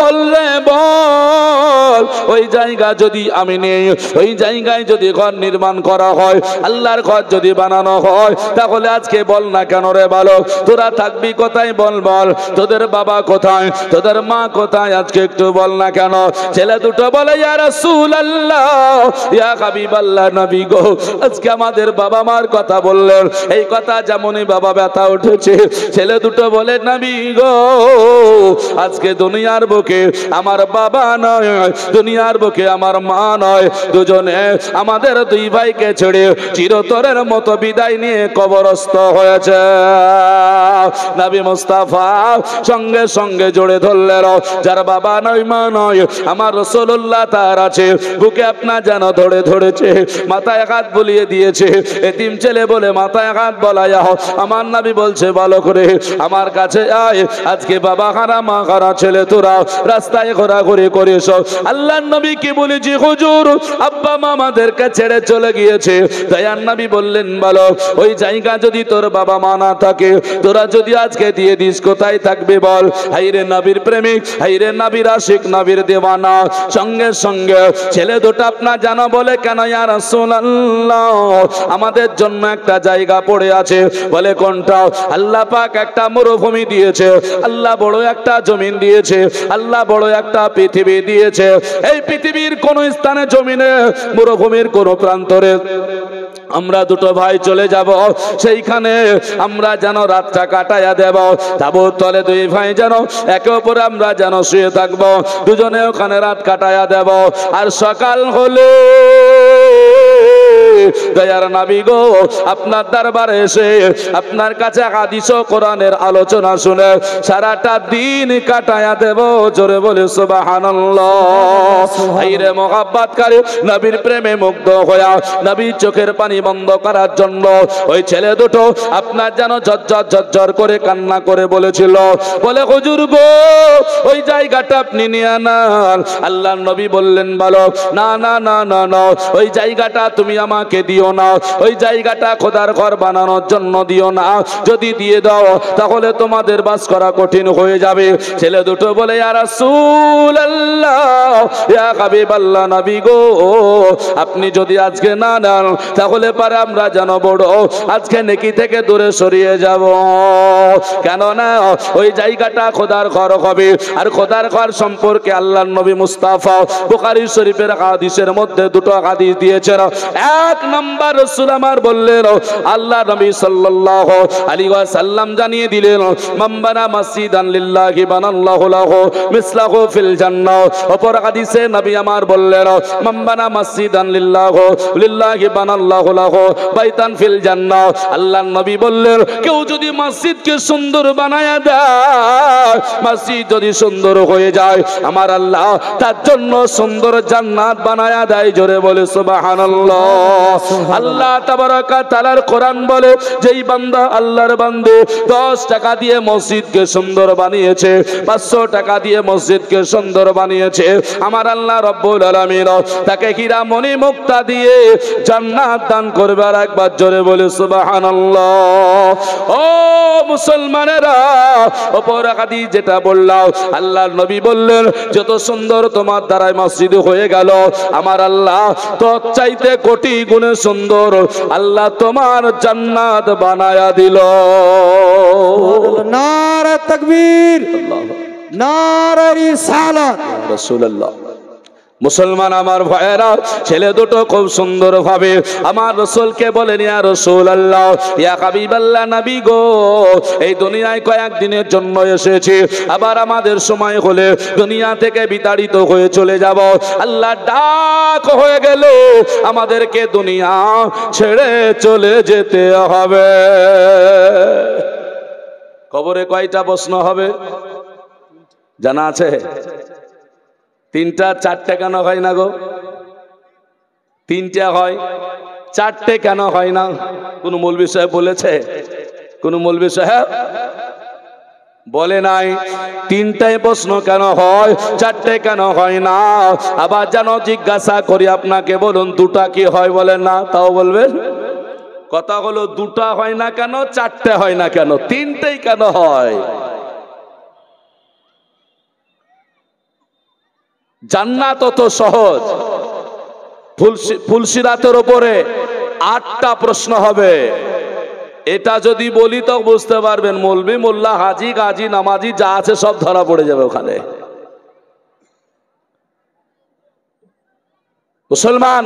S1: বললে বল, ওই জায়গা যদি আমি নেই, ওই জায়গায় যদি ঘর নির্মাণ করা হয়, আল্লাহর ঘর যদি বানানো হয়, তাহলে আজকে বল না কেন রে বালক, তোরা থাকবি কোথায়? বল তোদের বাবা কোথায়, তোদের মা কোথায়, আজকে একটু বল না কেন? ছেলে দুটো বলে ইয়া রাসূলুল্লাহ, ইয়া হাবিবাল্লাহ, নবী গো আজকে আমাদের বাবা মার কথা বললেন, এই কথা যেমনই বাবা ব্যথা উঠেছে। ছেলে দুটো বলে, নবী গো আজকে দুনিয়ার বুকে আমার বাবা নয়, দুনিয়ার বুকে আমার মা নয়, দুজনে আমাদের দুই ভাইকে ছেড়ে চিরতরের মতো বিদায় নিয়ে কবরস্থ হয়েছে। নবী মুস্তাফা সঙ্গে সঙ্গে জোড়ে ধরলেন, যার বাবা নয় মা নয় আমার রাসূলুল্লাহ তার আছে, বুকে আপনার যেন ধরেছে, মাথায় হাত বুলিয়ে দিয়েছে। এতিম ছেলে বলে মাথায় হাত বলায়া, আমার নবী বলছে, ভালো করে আমার কাছে আয়, আজকে বাবা হারা মা হারা ছেলে তোরা রাস্তায় ঘোরাঘুরি করিস। আল্লাহর নবী কি বলেছি, হুজুর আব্বা মা আমাদেরকে ছেড়ে চলে গিয়েছে। দয়ার নবী বললেন, বালক ওই জায়গা যদি তোর বাবা মা না থাকে, তোরা যদি আজকে দিয়ে দিস, কোথায় থাকবে বল? হাইরে নবীর প্রেমিক, হাইরে নবীর আশিক, নবীর দেওয়ানা। সঙ্গে সঙ্গে ছেলে দুটো আপনার জানো বলে, কেন ইয়া রাসূলুল্লাহ আমাদের জন্য একটা জায়গা পড়ে আছে। বলে কোনটা? আল্লাহ পাক একটা মরুভূমি দিয়েছে, আল্লাহ বড় একটা জমিন দিয়েছে, আল্লাহ বড় একটা পৃথিবী দিয়েছে। এই পৃথিবীর কোন স্থানে জমিনে মরুভূমির কোন প্রান্তরে আমরা দুটো ভাই চলে যাব, সেইখানে আমরা যেন রাতটা কাটাইয়া দেব। তাবুর তলে দুই ভাই যেন একে অপরে আমরা যেন শুয়ে থাকবো, দুজনে ওখানে রাত কাটাইয়া দেব। আর সকাল হলে দয়ার নবী গো আপনার দরবারে এসে আপনার কাছে হাদিস ও কোরআনের আলোচনা শুনে সারাটা দিন কাটায়া দেব। জোরে বলে সুবহানাল্লাহ। আইরে মোহাব্বতকারী নবীর প্রেমে মুগ্ধ হয়ে নবীর চোখের পানি বন্ধ করার জন্য ওই ছেলে দুটো আপনার যেন ঝরঝর ঝরঝর করে কান্না করে বলেছিল, বলে হুজুর গো ওই জায়গাটা আপনি নিয়ে নেন। আল্লাহর নবী বললেন বলো, না না না না না, ওই জায়গাটা তুমি আমাকে দিও না, ওই জায়গাটা খোদার ঘর বানানোর জন্য দিও না, যদি দিয়ে দাও তাহলে তোমাদের বাস করা কঠিন হয়ে যাবে। ছেলে দুটো বলে ইয়া রাসূলুল্লাহ ইয়া হাবিবাল্লাহ, নবী গো আপনি যদি আজকে না নেন তাহলে পারে আমরা যেন বড় আজকে নেকি থেকে দূরে সরিয়ে যাব। কেন না ওই জায়গাটা খোদার ঘর হবে। আর খোদার ঘর সম্পর্কে আল্লাহর নবী মুস্তাফা বুখারী শরীফের হাদিসের মধ্যে দুটো হাদিস দিয়েছেন। এক নাম্বার রাসূল আমার বললেন, আল্লাহ নবী সাল্লাল্লাহু আলাইহি ওয়াসাল্লাম জানিয়ে দিলেন, মান বানা মাসজিদান লিল্লাহি বানাল্লাহু লাহু মিসলাহু ফিল জান্নাহ। অপর হাদিসে নবী আমার বললেন, মান বানা মাসজিদান লিল্লাহি বানাল্লাহু লাহু বাইতান ফিল জান্নাহ। আল্লাহর নবী বললেন, কেউ যদি মসজিদকে সুন্দর বানায়া দেয়, মসজিদ যদি সুন্দর হয়ে যায়, আমার আল্লাহ তার জন্য সুন্দর জান্নাত বানায়া দেয়। জোরে বলে সুবহানাল্লাহ। আল্লাহ তাবারাকা তাআলার কোরআন বলে, যেই বান্দা আল্লাহর বান্দে 10 টাকা দিয়ে মসজিদকে সুন্দর বানিয়েছে, 500 টাকা দিয়ে মসজিদকে সুন্দর বানিয়েছে, আমার আল্লাহ রব্বুল আলামিন তাকে হীরা মণি মুক্তা দিয়ে জান্নাত দান করবে। আর একবার জোরে বলে সুবহানাল্লাহ। ও মুসলমানেরা, অপর হাদিস যেটা বললাম, আল্লাহর নবী বললেন, যত সুন্দর তোমার দ্বারাই মসজিদ হয়ে গেল, আমার আল্লাহ তো চাইতে কোটি গুণে সুন্দর আল্লাহ তোমার জান্নাত বানায়া দিল।
S2: নারে তাকবীর, নারে রিসালাত।
S1: রাসূলুল্লাহ। মুসলমান আমার ভাইয়েরা, ছেলে দুটো খুব সুন্দর ভাবে আমার রাসূলকে বলেন, ইয়া রাসূলুল্লাহ ইয়া হাবিবাল্লাহ, নবী গো এই দুনিয়ায় কয়েকদিনের জন্য এসেছি, আবার আমাদের সময় হলে দুনিয়া থেকে বিতাড়িত হয়ে চলে যাব। আল্লাহ ডাক হয়ে গেল আমাদেরকে দুনিয়া ছেড়ে চলে যেতে হবে। কবরে কয়টা প্রশ্ন হবে জানা আছে? 3টা 4টে কেন হয় না গো? 3টে হয়, 4টে কেন হয় না? কোন মৌলভী সাহেব বলেছে? কোন মৌলভী সাহেব বলে নাই। 3টাই প্রশ্ন কেন হয়, 4টে কেন হয় না? আবার যেন জিজ্ঞাসা করি আপনাকে, বলুন 2টা কি হয়? বলেন না, তাও বলবেন। কথা হলো 2টা হয় না কেন, 4টে হয় না কেন, 3টেই কেন হয়? জান্নাত তো সহজ, ফুলসিরাতের উপরে 8টা প্রশ্ন হবে। এটা যদি বলি তো বুঝতে পারবেন, মৌলভী মোল্লা হাজি গাজী নামাজি যা আছে সব ধরা পড়ে যাবে ওখানে। মুসলমান,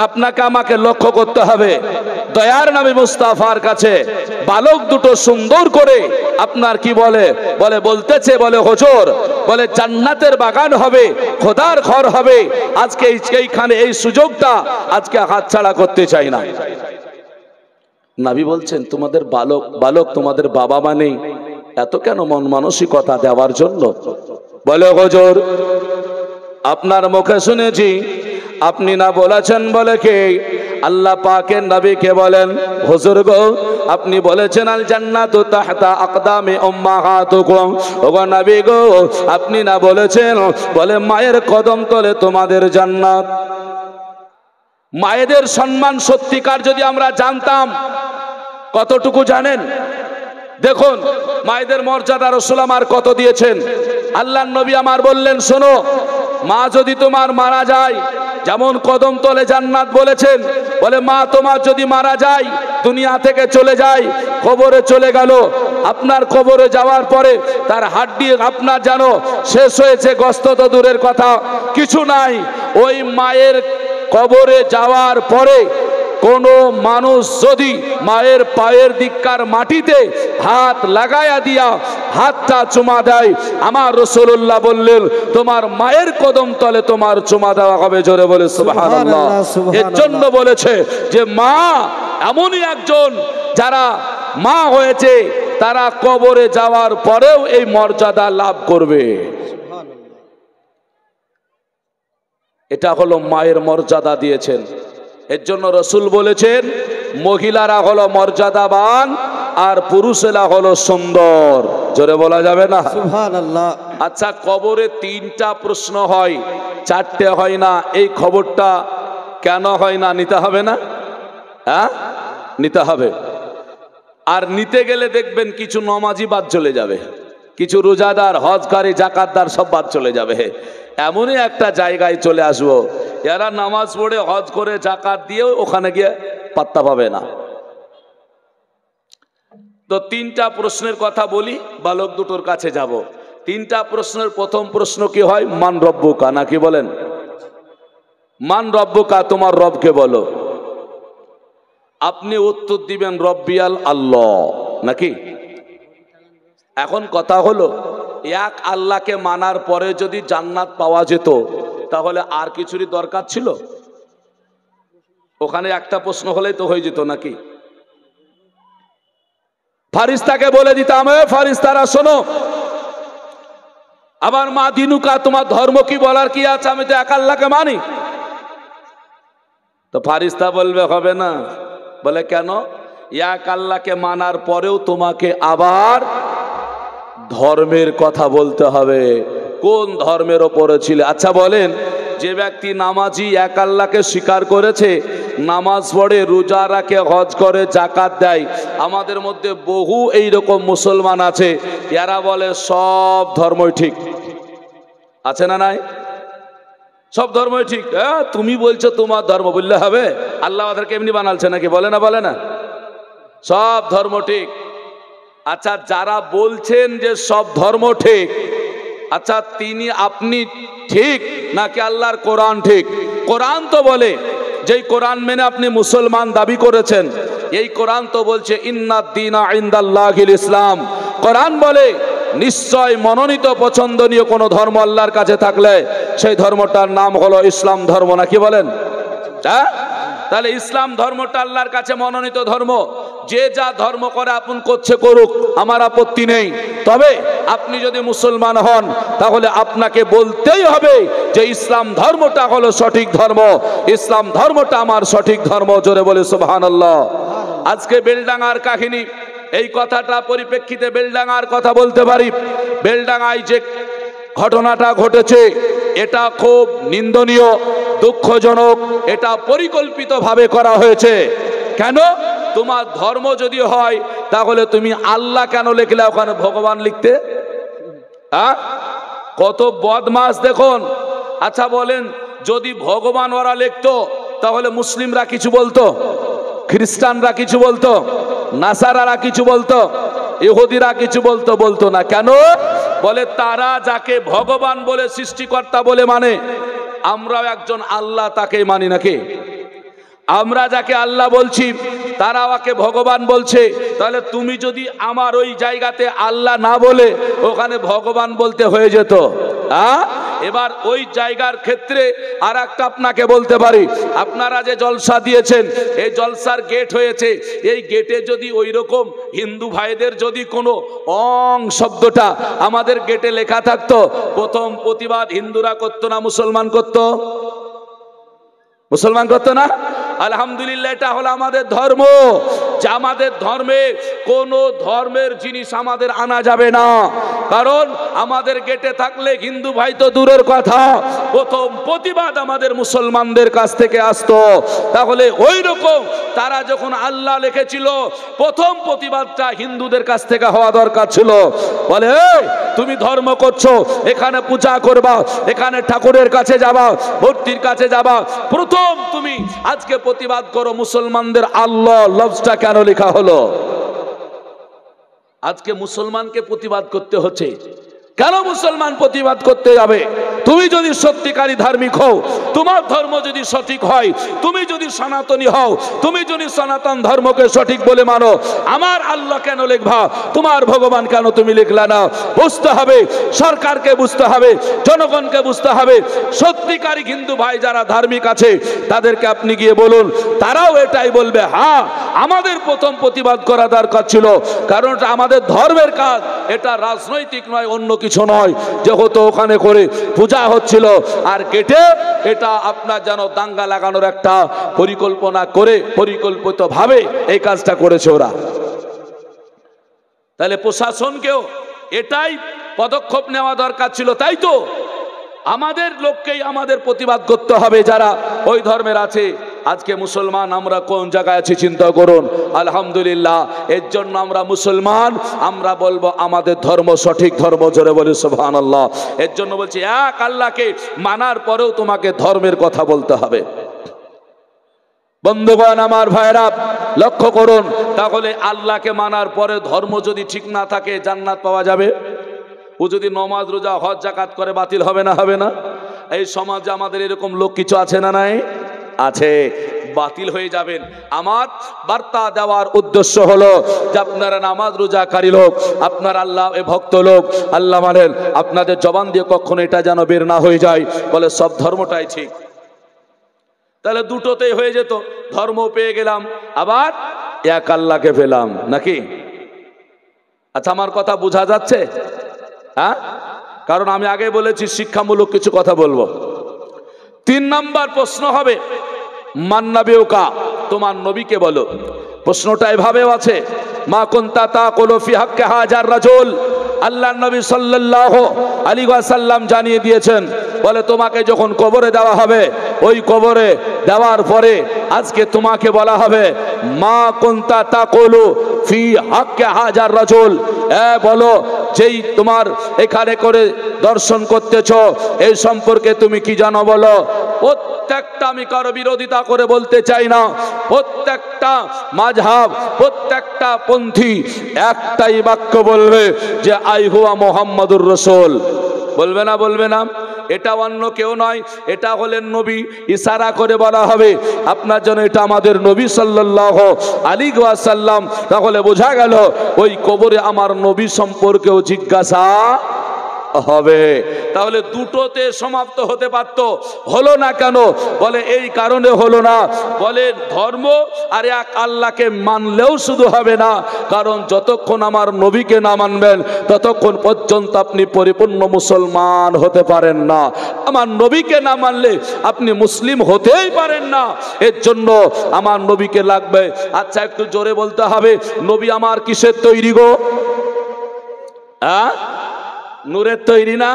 S1: আপনাকে আমাকে লক্ষ্য করতে হবে, দয়ার নবী মুস্তাফার কাছে বালক দুটো সুন্দর করে আপনার কি বলে বলতেছে, বলে হুজুর, বলে জান্নাতের বাগান হবে, খোদার ঘর হবে। আজকে এইখানে এই সুযোগটা আজকে হাতছাড়া করতে চাই না। নবী বলছেন, তোমাদের বালক তোমাদের বাবা মা নেই, এত কেন মন মানসিকতা দেওয়ার জন্য? বলে হুজুর আপনার মুখে শুনেছি আপনি না বলেছেন, বলে কে? আল্লাহ পাকের নবীকে বলেন, হুজুর গো আপনি বলেছেন আল জান্নাতু তাহতা আকদামি উম্মাহাতুকুম। ওগো নবী গো আপনি না বলেছেন, বলে মায়ের কদম তলে তোমাদের জান্নাত। মায়েদের সম্মান সত্যিকার যদি আমরা জানতাম, কতটুকু জানেন? দেখুন মায়েদের মর্যাদা রাসূল আমার কত দিয়েছেন। আল্লাহর নবী আমার বললেন, শোনো মা যদি তোমার মারা যায়, যেমন কদম তলে জান্নাত বলেছেন, বলে মা তোমার যদি মারা যায়, দুনিয়া থেকে চলে যায়, কবরে চলে গেল, আপনার কবরে যাওয়ার পরে তার হাড্ডি আপনার জানো শেষ হয়েছে, গোশত তো দূরের কথা, কিছু নাই। ওই মায়ের কবরে যাওয়ার পরে কোনো মানুষ যদি মায়ের পায়ের দিককার মাটিতে হাত লাগায়া দিয়া হাতটা চুমা দেয়, আমার রাসূলুল্লাহ বললেন তোমার মায়ের কদম তলে তোমার চুমা দেওয়া হবে। জোরে বলে সুবহানাল্লাহ। এর জন্য বলেছে যে মা এমনই একজন, যারা মা হয়েছে তারা কবরে যাওয়ার পরেও এই মর্যাদা লাভ করবে। এটা হলো মায়ের মর্যাদা দিয়েছেন। এর জন্য রাসূল বলেছেন মহিলারা হলো মর্যাদাবান আর পুরুষেরা হলো সুন্দর। জোরে বলা যাবে না
S2: সুবহানাল্লাহ।
S1: আচ্ছা, কবরে 3টা প্রশ্ন হয়, 4টে হয় না, এই খবরটা কেন হয় না? নিতে হবে না? হ্যাঁ, নিতে হবে। আর নিতে গেলে দেখবেন কিছু নমাজি বাদ চলে যাবে, কিছু রোজাদার, হজকারী, জাকাতদার সব বাদ চলে যাবে। এমনই একটা জায়গায় চলে আসবো, এরা নামাজ পড়ে হজ করে জাকাত দিয়েও ওখানে গিয়ে পাত্তা পাবে না। তো 3টা প্রশ্নের কথা বলি, বালক দুটোর কাছে যাব। 3টা প্রশ্নের প্রথম প্রশ্ন কি হয়? মান রব্বুকা, নাকি বলেন? মান রব্বুকা, তোমার রবকে বলো। আপনি উত্তর দিবেন রব্বিয়াল আল্লাহ, নাকি? এখন কথা হলো, এক আল্লাহকে মানার পরে যদি জান্নাত পাওয়া যেত তাহলে আর কিছুরই দরকার ছিল? ওখানে একটা প্রশ্ন হলেই তো হয়ে যেত, নাকি? ফারিস্তাকে বলে দিতাম, ফারিস্তারা শোনো, আবার মা দিনুকা, তোমার ধর্ম কি, বলার কি আছে? আমি তো এক আল্লাহকে মানি। তো ফারিস্তা বলবে হবে না। বলে কেন? এক আল্লাহকে মানার পরেও তোমাকে আবার ধর্মের কথা বলতে হবে। কোন ধর্মের ওপরে ছিল? আচ্ছা বলেন, যে ব্যক্তি নামাজি, এক আল্লাহকে স্বীকার করেছে, নামাজ পড়ে, রোজা রাখে, হজ করে, জাকাত দেয়, আমাদের মধ্যে বহু এইরকম মুসলমান আছে, এরা বলে সব ধর্মই ঠিক। আছে না নাই? সব ধর্মই ঠিক। তুমি বলছো তোমার ধর্ম, বললে হবে? আল্লাহ ওদেরকে এমনি বানালছে নাকি? বলে না, বলে না? সব ধর্ম ঠিক। আচ্ছা, যারা বলছেন যে সব ধর্ম ঠিক, আচ্ছা তিনি, আপনি ঠিক নাকি আল্লাহর কোরআন ঠিক? কোরআন তো বলে, যেই কোরআন মেনে আপনি মুসলমান দাবি করেছেন, এই কোরআন তো বলছে ইন্নাদ দীনা ইনদাল্লাহিল ইসলাম। কোরআন বলে নিশ্চয় মনোনীত পছন্দনীয় কোনো ধর্ম আল্লাহর কাছে থাকলে সেই ধর্মটার নাম হলো ইসলাম ধর্ম, নাকি বলেন? হ্যাঁ, তাহলে ইসলাম ধর্মটা আল্লাহর কাছে মনোনীত ধর্ম। যে যা ধর্ম করে আপন করছে করুক, আমার আপত্তি নেই। তবে আপনি যদি মুসলমান হন তাহলে আপনাকে বলতেই হবে যে ইসলাম ধর্মটা হলো সঠিক ধর্ম, ইসলাম ধর্মটা আমার সঠিক ধর্ম। জোরে বলে সুবহানাল্লাহ। আজকে বেলডাঙ্গার কাহিনী, এই কথাটা পরিপ্রেক্ষিতে বেলডাঙ্গার কথা বলতে পারি। বেলডাঙ্গায় যে ঘটনাটা ঘটেছে এটা খুব নিন্দনীয়, দুঃখজনক। এটা পরিকল্পিতভাবে করা হয়েছে। কেন? তোমার ধর্ম যদি হয় তাহলে তুমি আল্লাহ কেন লিখলে ওখানে ভগবান লিখতে? কত বদমাস দেখুন। আচ্ছা বলেন, যদি ভগবান ওরা লিখতো তাহলে মুসলিমরা কিছু বলতো, খ্রিস্টানরা কিছু বলতো, নাসারারা কিছু বলতো, ইহুদিরা কিছু বলতো? বলতো না। কেন? বলে তারা যাকে ভগবান বলে, সৃষ্টিকর্তা বলে মানে, আমরাও একজন আল্লাহ তাকে মানি, নাকি? আমরা যাকে আল্লাহ বলছি তারা ওকে ভগবান বলছে। তাহলে তুমি যদি আমার ওই জায়গাতে আল্লাহ না বলে ওখানে ভগবান বলতে হয়ে যেত। এবার ওই জায়গার ক্ষেত্রে আর একটা আপনাকে বলতে পারি, আপনারা যে জলসা দিয়েছেন, এই জলসার গেট হয়েছে, এই গেটে যদি ওই রকম হিন্দু ভাইদের যদি কোনো অং শব্দটা আমাদের গেটে লেখা থাকতো, প্রথম প্রতিবাদ হিন্দুরা করতো না, মুসলমান করতো? মুসলমান করতো না? আলহামদুলিল্লাহ, এটা হলো আমাদের ধর্ম। যে আমাদের ধর্মে কোন ধর্মের জিনিস আমাদের আনা যাবে না। কারণ আমাদের গেটে থাকলে হিন্দু ভাই তো দূরের কথা, প্রথম প্রতিবাদ আমাদের মুসলমানদের কাছ থেকে আসতো। তাহলে ওই রকম তারা যখন আল্লাহ লিখেছিল, প্রথম প্রতিবাদটা হিন্দুদের কাছ থেকে হওয়া দরকার ছিল। বলে তুমি ধর্ম করছো, এখানে পূজা করবা, এখানে ঠাকুরের কাছে যাবা, মূর্তির কাছে যাবা, প্রথম তুমি আজকে প্রতিবাদ করো মুসলমানদের আল্লাহ লফজটা কেন লেখা হলো। আজকে মুসলমানকে প্রতিবাদ করতে হচ্ছে। কেন মুসলমান প্রতিবাদ করতে যাবে? তুমি যদি সত্যিকারী ধার্মিক হও, তোমার ধর্ম যদি সঠিক হয়, তুমি যদি সনাতনী হও, তুমি যদি সনাতন ধর্মকে সঠিক বলে মানো, আমার আল্লাহ কেন লিখবা, তোমার ভগবান কেন তুমি লিখলা না? বুঝতে হবে, সরকারকে বুঝতে হবে, জনগণকে বুঝতে হবে। সত্যিকারী হিন্দু ভাই যারা ধার্মিক আছে তাদেরকে আপনি গিয়ে বলুন, তারাও এটাই বলবে, হ্যাঁ আমাদের প্রথম প্রতিবাদ করা দরকার ছিল, কারণ এটা আমাদের ধর্মের কাজ, এটা রাজনৈতিক নয়, অন্য কিছু নয়। যেহেতু ওখানে করে পূজা হচ্ছিল আর গেটে এটা আপনার যেন দাঙ্গা লাগানোর একটা পরিকল্পনা করে পরিকল্পিতভাবে এই কাজটা করেছে ওরা। তাহলে প্রশাসনকেও এটাই পদক্ষেপ নেওয়া দরকার ছিল, তাই তো? আমাদের লোককেই আমাদের প্রতিবাদ করতে হবে যারা ওই ধর্মের আছে। আজকে মুসলমান আমরা কোন জায়গায় আছি চিন্তা করুন। আলহামদুলিল্লাহ, এর জন্য আমরা মুসলমান, আমরা বলবো আমাদের ধর্ম সঠিক ধর্ম, জোরে বলি সুবহানাল্লাহ। এর জন্য বলছি এক আল্লাহকে মানার পরেও তোমাকে ধর্মের কথা বলতে হবে। বন্ধুগণ আমার ভাইরা লক্ষ্য করুন, তাহলে আল্লাহকে মানার পরে ধর্ম যদি ঠিক না থাকে জান্নাত পাওয়া যাবে? ও যদি নমাজ রোজা হজ যাকাত করে বাতিল হবে না? হবে না? এই সমাজে আমাদের এরকম লোক কিছু আছে না? নাই আছে, বাতিল হয়ে যাবেন। আমার বার্তা দেওয়ার উদ্দেশ্য হলো যে আপনারা নামাজ রোজাকারী লোক, আপনার আল্লাহ ভক্ত লোক, আল্লাহ মানেন, আপনাদের জবান দিয়ে কখনো এটা যেন বের না হয়ে যায় বলে সব ধর্মটাই ঠিক। তাহলে দুটোতেই হয়ে যেত, ধর্ম পেয়ে গেলাম আবার এক আল্লাহকে পেলাম, নাকি? আচ্ছা, আমার কথা বোঝা যাচ্ছে? হ্যাঁ, কারণ আমি আগে বলেছি শিক্ষামূলক কিছু কথা বলবো। 3 নাম্বার প্রশ্ন হবে, মান্নাবিউকা, তোমার নবীকে বলো। প্রশ্নটা এভাবেও আছে, মা কুনতা তাকুলু ফি হাক্কি হাজার রাজুল, আল্লাহর নবী সাল্লাল্লাহু আলাইহি ওয়াসাল্লাম জানিয়ে দিয়েছেন, বলে তোমাকে যখন কবরে দেওয়া হবে, ওই কবরে দেওয়ার পরে আজকে তোমাকে বলা হবে, মা কুনতা তাকুলু ফি হাক্কি হাজার রাজুল, বলো যেই তোমার এখানে করে দর্শন করতেছ এই সম্পর্কে তুমি কি জানো বলো। প্রত্যেকটা, আমি কারো বিরোধিতা করে বলতে চাই না, প্রত্যেকটা মাযহাব, প্রত্যেকটা পন্থী একটাই বাক্য বলবে যে আই হুয়া মুহাম্মাদুর রাসূল। বলবে না? বলবে না? এটা অন্য কেউ নয়, এটা হলেন নবী। ইশারা করে বলা হবে আপনার জন্য এটা আমাদের নবী সাল্লাল্লাহু আলাইহি ওয়াসাল্লাম। তাহলে বোঝা গেল ওই কবরে আমার নবী সম্পর্কেও জিজ্ঞাসা হবে। তাহলে দুটোতে সমাপ্ত হতে পারত, হলো না কেন? বলে এই কারণে হলো না, বলে ধর্ম আর এক আল্লাহকে মানলেও শুধু হবে না, কারণ যতক্ষণ আমার নবীকে না মানবেন ততক্ষণ পর্যন্ত আপনি পরিপূর্ণ মুসলমান হতে পারেন না। আমার নবীকে না মানলে আপনি মুসলিম হতেই পারেন না। এর জন্য আমার নবীকে লাগবে। আচ্ছা, একটু জোরে বলতে হবে, নবী আমার কিসের তৈরি গো? নূরের তৈরি না?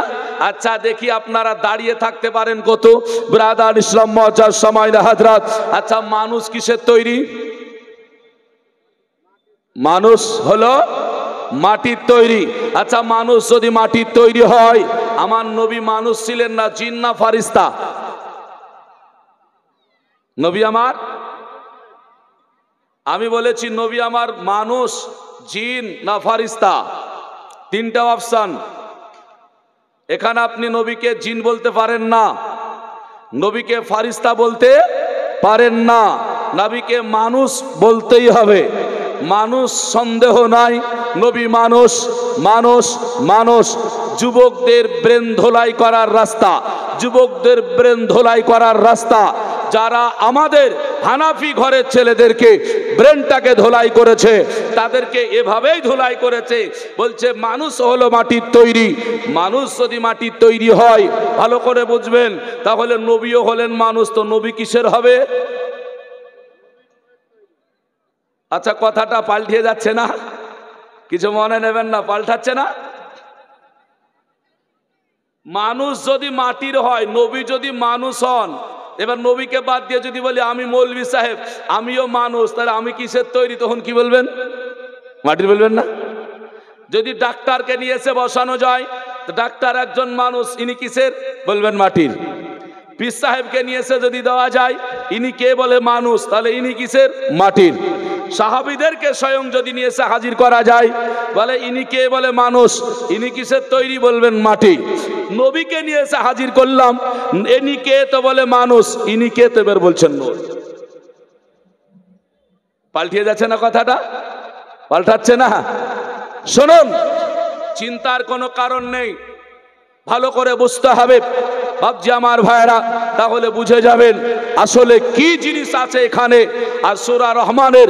S1: আচ্ছা দেখি আপনারা দাঁড়িয়ে থাকতে পারেন কত? ব্রাদার ইসলাম মজার সময় হাজরাত, আচ্ছা মানুষ কিসের তৈরি? মানুষ হলো মাটির তৈরি। আচ্ছা, মানুষ যদি মাটির তৈরি হয়, আমার নবী মানুষ ছিলেন না জিন না ফারিস্তা? নবী আমার, আমি বলেছি নবী আমার মানুষ, জিন না ফারিস্তা? 3টা অপশন। এখানে আপনি নবীকে জিন বলতে পারেন না, নবীকে ফারিস্তা বলতে পারেন না, নবীকে মানুষ বলতেই হবে। মানুষ সন্দেহ নাই, নবী মানুষ, মানুষ, মানুষ। যুবকদের ব্রেন ধোলাই করার রাস্তা, যুবকদের ব্রেন ধোলাই করার রাস্তা, যারা আমাদের হানাফি ঘরের ছেলেদেরকে ব্রেনটাকে ধোলাই করেছে, তাদেরকে এভাবেই ধোলাই করেছে, বলছে মানুষ হলো মাটির তৈরি। মানুষ যদি মাটির তৈরি হয়, ভালো করে বুঝবেন, তাহলে নবীও হলেন মানুষ, তো নবী কিসের হবে? আচ্ছা, কথাটা পাল্টিয়ে যাচ্ছে না? কিছু মনে নেবেন না, পাল্টাচ্ছে না? মানুষ যদি মাটির হয়, নবী যদি মানুষ হন, এবার নবীকে বাদ দিয়ে যদি বলি আমি মৌলভী সাহেব, আমিও মানুষ, তাহলে আমি কিসের তৈরি? তখন কি বলবেন? মাটির বলবেন না? যদি ডাক্তারকে নিয়ে এসে বসানো যায়, তো ডাক্তার একজন মানুষ, ইনি কিসের? বলবেন মাটির। পীর সাহেবকে নিয়ে এসে যদি দেওয়া যায়, ইনি কে? বলে মানুষ, তাহলে ইনি কিসের? মাটির। সাহাবীদেরকে স্বয়ং যদি নিয়ে এসে হাজির করা যায়, বলে ইনি কে? বলে মানুষ, ইনি কিসের তৈরি? বলবেন মাটি। নবীকে নিয়ে এসে হাজির করলাম, ইনি কে? তো বলে মানুষ, ইনি কে? তো এবার বলছেন নূর। পাল্টিয়ে যাচ্ছে না কথাটা? পাল্টাচ্ছে না? শুনুন, চিন্তার কোনো কারণ নেই, ভালো করে বুঝতে হবে বাপজি আমার ভাইরা, তাহলে বুঝে যাবেন আসলে কি জিনিস আছে এখানে। আর সূরা রহমানের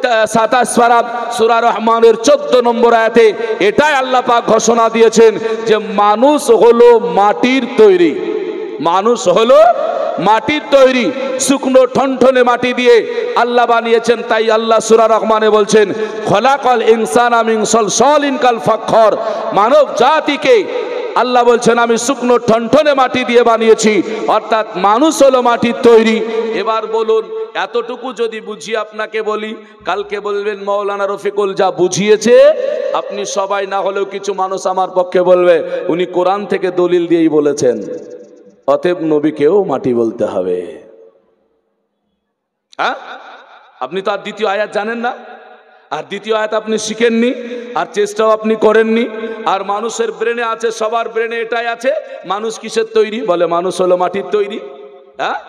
S1: 27 পারা সূরা রহমানের 14 নম্বর আয়াতে এটাই আল্লাহ পাক ঘোষণা দিয়েছেন যে মানুষ হলো মাটির তৈরি। মানুষ হলো মাটির তৈরি, শুকনো ঠনঠনে মাটি দিয়ে আল্লাহ বানিয়েছেন। তাই আল্লাহ সূরা রহমানে বলছেন খলাকাল ইনসানা মিন সলসালিন কাল ফাখর, মানব জাতিকে আল্লাহ বলছেন আমি শুকনো ঠনঠনে মাটি দিয়ে বানিয়েছি, অর্থাৎ মানুষ হলো মাটির তৈরি। এবার বলুন, এতটুকু যদি বুঝিয়ে আপনাকে বলি, কালকে বলবেন মাওলানা রফিকুল যা বুঝিয়েছে আপনি সবাই না হলেও কিছু মানুষ আমার পক্ষে বলবে উনি কোরআন থেকে দলিল দিয়েই বলেছেন, অতএব নবীকেও মাটি বলতে হবে। হ্যাঁ, আপনি তো আর দ্বিতীয় আয়াত জানেন না, আর দ্বিতীয় আয়াত আপনি শিখেননি, আর চেষ্টাও আপনি করেননি। আর মানুষের ব্রেনে আছে, সবার ব্রেনে এটাই আছে, মানুষ কিসের তৈরি? বলে মানুষ হলো মাটির তৈরি। হ্যাঁ,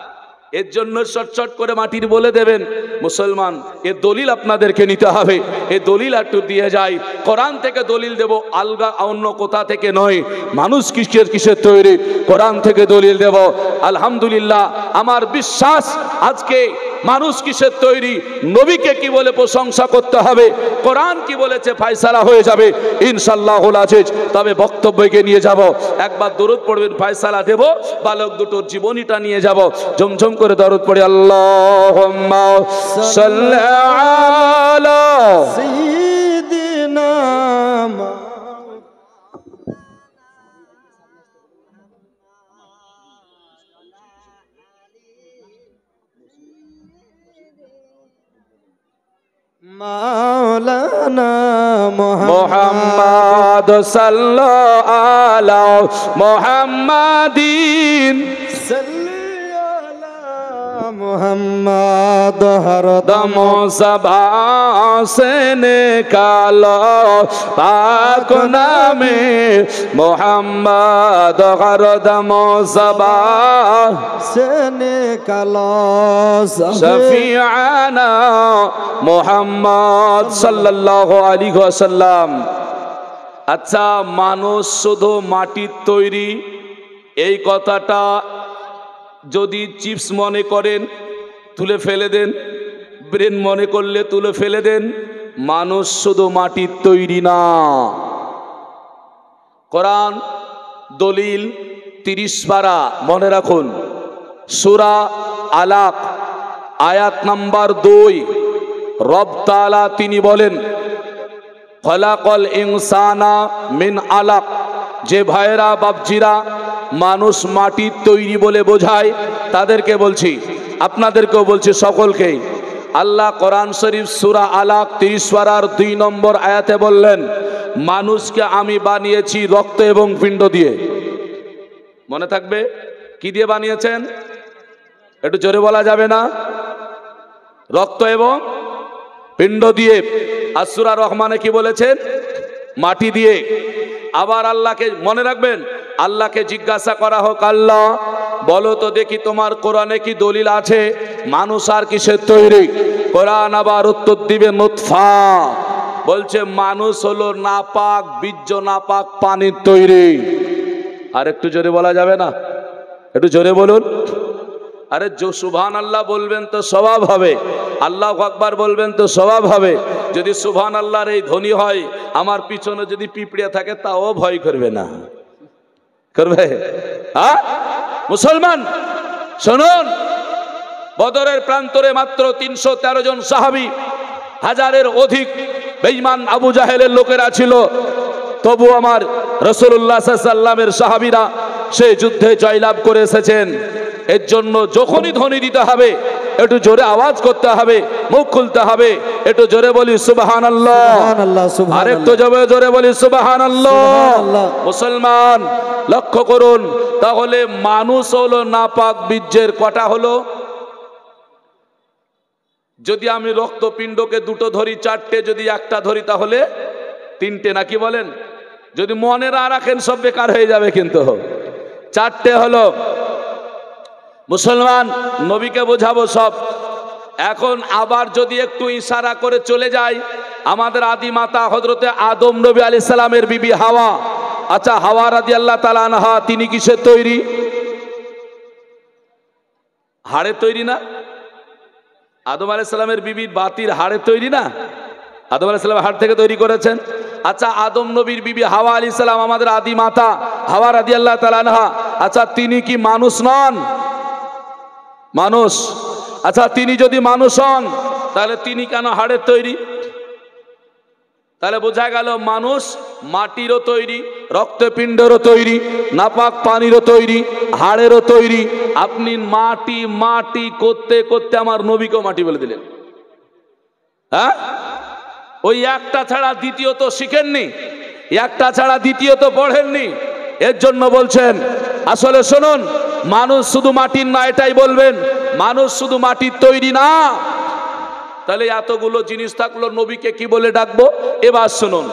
S1: এর জন্য শর্টশট করে মাটির বলে দেবেন। মুসলমান, এর দলিল আপনাদেরকে নিতে হবে। এই দলিল একটু দিয়ে যাই, কোরআন থেকে দলিল দেব, আলগা অন্য কোথা থেকে নয়। মানুষ কিসের তৈরি? কোরআন থেকে দলিল দেব। আলহামদুলিল্লাহ, আমার বিশ্বাস আজকে মানুষ কিসের তৈরি, নবীকে কি বলে প্রশংসা করতে হবে, কোরআন কি বলেছে ফয়সালা হয়ে যাবে ইনশাআল্লাহুল আজিজ। তবে বক্তব্যকে নিয়ে যাব, একবার দরুদ পড়বেন, ফয়সালা দেব, বালক দুটোর জীবনীটা নিয়ে যাব। ঝমঝম করে দরুদ পড়ি, আল্লাহুম্মা সাল্লি আলা
S2: সাইয়্যিদিনা মাওলানা
S1: মুহাম্মদ সাল্লাল্লাহু আলা মুহাম্মাদিন
S2: সাল্লি আলা মুহাম্মদ হরদম
S1: সভা সে নিকালো পাক নামে মুহাম্মদ হরদম সভা
S2: সে নিকালো
S1: শফিআনা মুহাম্মদ সাল্লাল্লাহু আলাইহি ওয়াসাল্লাম। আচ্ছা, মানুষ শুধু মাটির তৈরি, এই কথাটা যদি চিপস মনে করেন তুলে ফেলে দেন, ব্রেন মনে করলে তুলে ফেলে দেন। মানুষ শুধু মাটির তৈরি না। কোরআন দলিল 30 পারা মনে রাখুন, সূরা আলাক আয়াত নাম্বার 2, রব তাআলা তিনি বলেন খলাকাল ইনসানা মিন আলাক। যে ভাইরা বাপজিরা মানুষ মাটির তৈরি বলে বোঝায় তাদেরকে বলছি, আপনাদেরকেও বলছি, সকলকেই। আল্লাহ কোরআন শরীফ সূরা আলাক 30 পারার 2 নম্বর আয়াতে বললেন মানুষকে আমি বানিয়েছি রক্ত এবং পিণ্ড দিয়ে। মনে থাকবে কি দিয়ে বানিয়েছেন? একটু জোরে বলা যাবে না? রক্ত এবং পিণ্ড দিয়ে। আর সূরা রহমানে কি বলেছেন? মাটি দিয়ে। আবার আল্লাহকে মনে রাখবেন, আল্লাহকে জিজ্ঞাসা করা হোক, আল্লাহ বলো তো দেখি তোমার কোরআনে কি দলিল আছে মানুষ আর কিসের তৈরি? কোরআন আবার উত্তর দিবে নুতফা, বলছে মানুষ হলো নাপাক বীর্য, নাপাক পানির তৈরি। আর একটু জোরে বলা যাবে না? একটু জোরে বলুন। আরে সুবহান আল্লাহ বলবেন তো সওয়াব হবে, আল্লাহু আকবার বলবেন তো সওয়াব হবে। যদি সুবহান আল্লাহর এই ধ্বনি হয়, আমার পিছনে যদি পিঁপড়ে থাকে তাও ভয় করবে না, করবে? হ্যাঁ মুসলমান শুনুন, বদরের প্রান্তরে মাত্র 313 জন সাহাবী, হাজারের অধিক বেঈমান আবু জাহেলের লোকেরা ছিল। তবু আমার রাসূলুল্লাহ সাল্লাল্লাহু আলাইহি ওয়াসাল্লামের সাহাবীরা সেই যুদ্ধে জয়লাভ করে এসেছেন। এর জন্য যখনই ধ্বনি দিতে হবে একটু জোরে আওয়াজ করতে হবে, মুখ খুলতে হবে। একটু জোরে বলি সুবহানাল্লাহ,
S2: সুবহানাল্লাহ, সুবহানাল্লাহ।
S1: আরেকটু জোরে বলি সুবহানাল্লাহ।
S2: সুবহানাল্লাহ।
S1: মুসলমান লক্ষ্য করুন, তাহলে মানুষ হলো নাপাক বীর্যের কটা হলো? যদি আমি রক্তপিণ্ডকে দুটো ধরি, চারটে, যদি একটা ধরি তাহলে তিনটে, নাকি বলেন? যদি মনে না রাখেন সব বেকার হয়ে যাবে, কিন্তু চারটে হলো। মুসলমান নবীকে বোঝাবো সব। এখন আবার যদি একটু ইশারা করে চলে যাই, আমাদের আদি মাতা হযরতে আদম নবী আলাইহিস সালামের বিবি হাওয়া। আচ্ছা, হাওয়া রাদিয়াল্লাহু তাআলা আনহা তিনি কিসের তৈরি? হাড়ের তৈরি না? আদম আলাইহিস সালামের বিবি বাতির হাড়ের তৈরি না? আদম আলাইহিস সালাম হাড় থেকে তৈরি করেছেন। আচ্ছা, আদম নবীর বিবি হাওয়া আলাইহিস সালাম আমাদের আদি মাতা হাওয়া রাদিয়াল্লাহু তাআলা আনহা, আচ্ছা তিনি কি মানুষ নন? মানুষ। আচ্ছা, তিনি যদি মানুষ হন তাহলে তিনি কেন হাড়ের তৈরি? তাহলে বোঝা গেল মানুষ মাটিরও তৈরি, রক্তপিণ্ডেরও তৈরি, নাপাক পানিরও তৈরি, হাড়েরও তৈরি। আপনি মাটি মাটি করতে করতে আমার নবীকেও মাটি বলে দিলেন। হ্যাঁ, ওই একটা ছাড়া দ্বিতীয় তো শিখেননি, একটা ছাড়া দ্বিতীয় তো পড়েননি। এর জন্য বলছেন, আসলে শুনুন, মানুষ শুধু মাটির না, এটাই বলবেন মানুষ শুধু মাটির তৈরি না। তাহলে এতগুলো জিনিস থাকলো, নবীকে কি বলে ডাকবো? এবার শুনুন,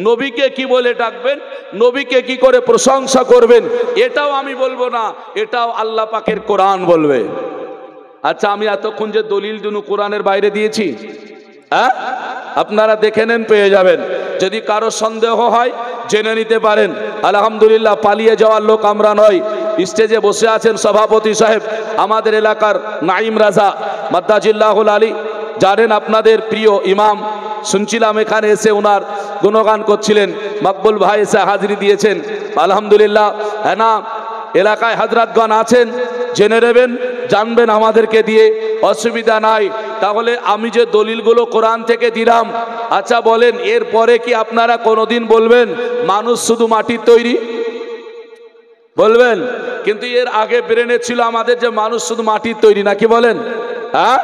S1: নবীকে কি বলে ডাকবেন, নবীকে কি করে প্রশংসা করবেন, এটাও আমি বলবো না, এটাও আল্লাহ পাকের কোরআন বলবে। আচ্ছা, আমি এতক্ষণ যে দলিল দুনু কোরআনের বাইরে দিয়েছি, হ্যাঁ, আপনারা দেখে নেন, পেয়ে যাবেন। যদি কারো সন্দেহ হয় জেনে নিতে পারেন। আলহামদুলিল্লাহ, পালিয়ে যাওয়ার লোক আমরা নয়। স্টেজে বসে আছেন সভাপতি সাহেব আমাদের এলাকার নাইম রাজা মাদ্দাজিল্লাহুল আলী, জানেন আপনাদের প্রিয় ইমাম। শুনছিলাম এখানে এসে ওনার গুণগান করছিলেন, মকবুল ভাই এসে হাজিরি দিয়েছেন। আলহামদুলিল্লাহ। হ্যাঁ না, এলাকায় হাজরাতগণ আছেন, জেনে নেবেন, জানবেন আমাদেরকে দিয়ে, অসুবিধা নাই। তাহলে আমি যে দলিলগুলো কোরআন থেকে দিলাম, আচ্ছা বলেন, এরপরে কি আপনারা কোনোদিন বলবেন মানুষ শুধু মাটির তৈরি? বলবেন? কিন্তু এর আগে ব্রেনে ছিল আমাদের যে মানুষ শুধু মাটির তৈরি, নাকি বলেন? হ্যাঁ,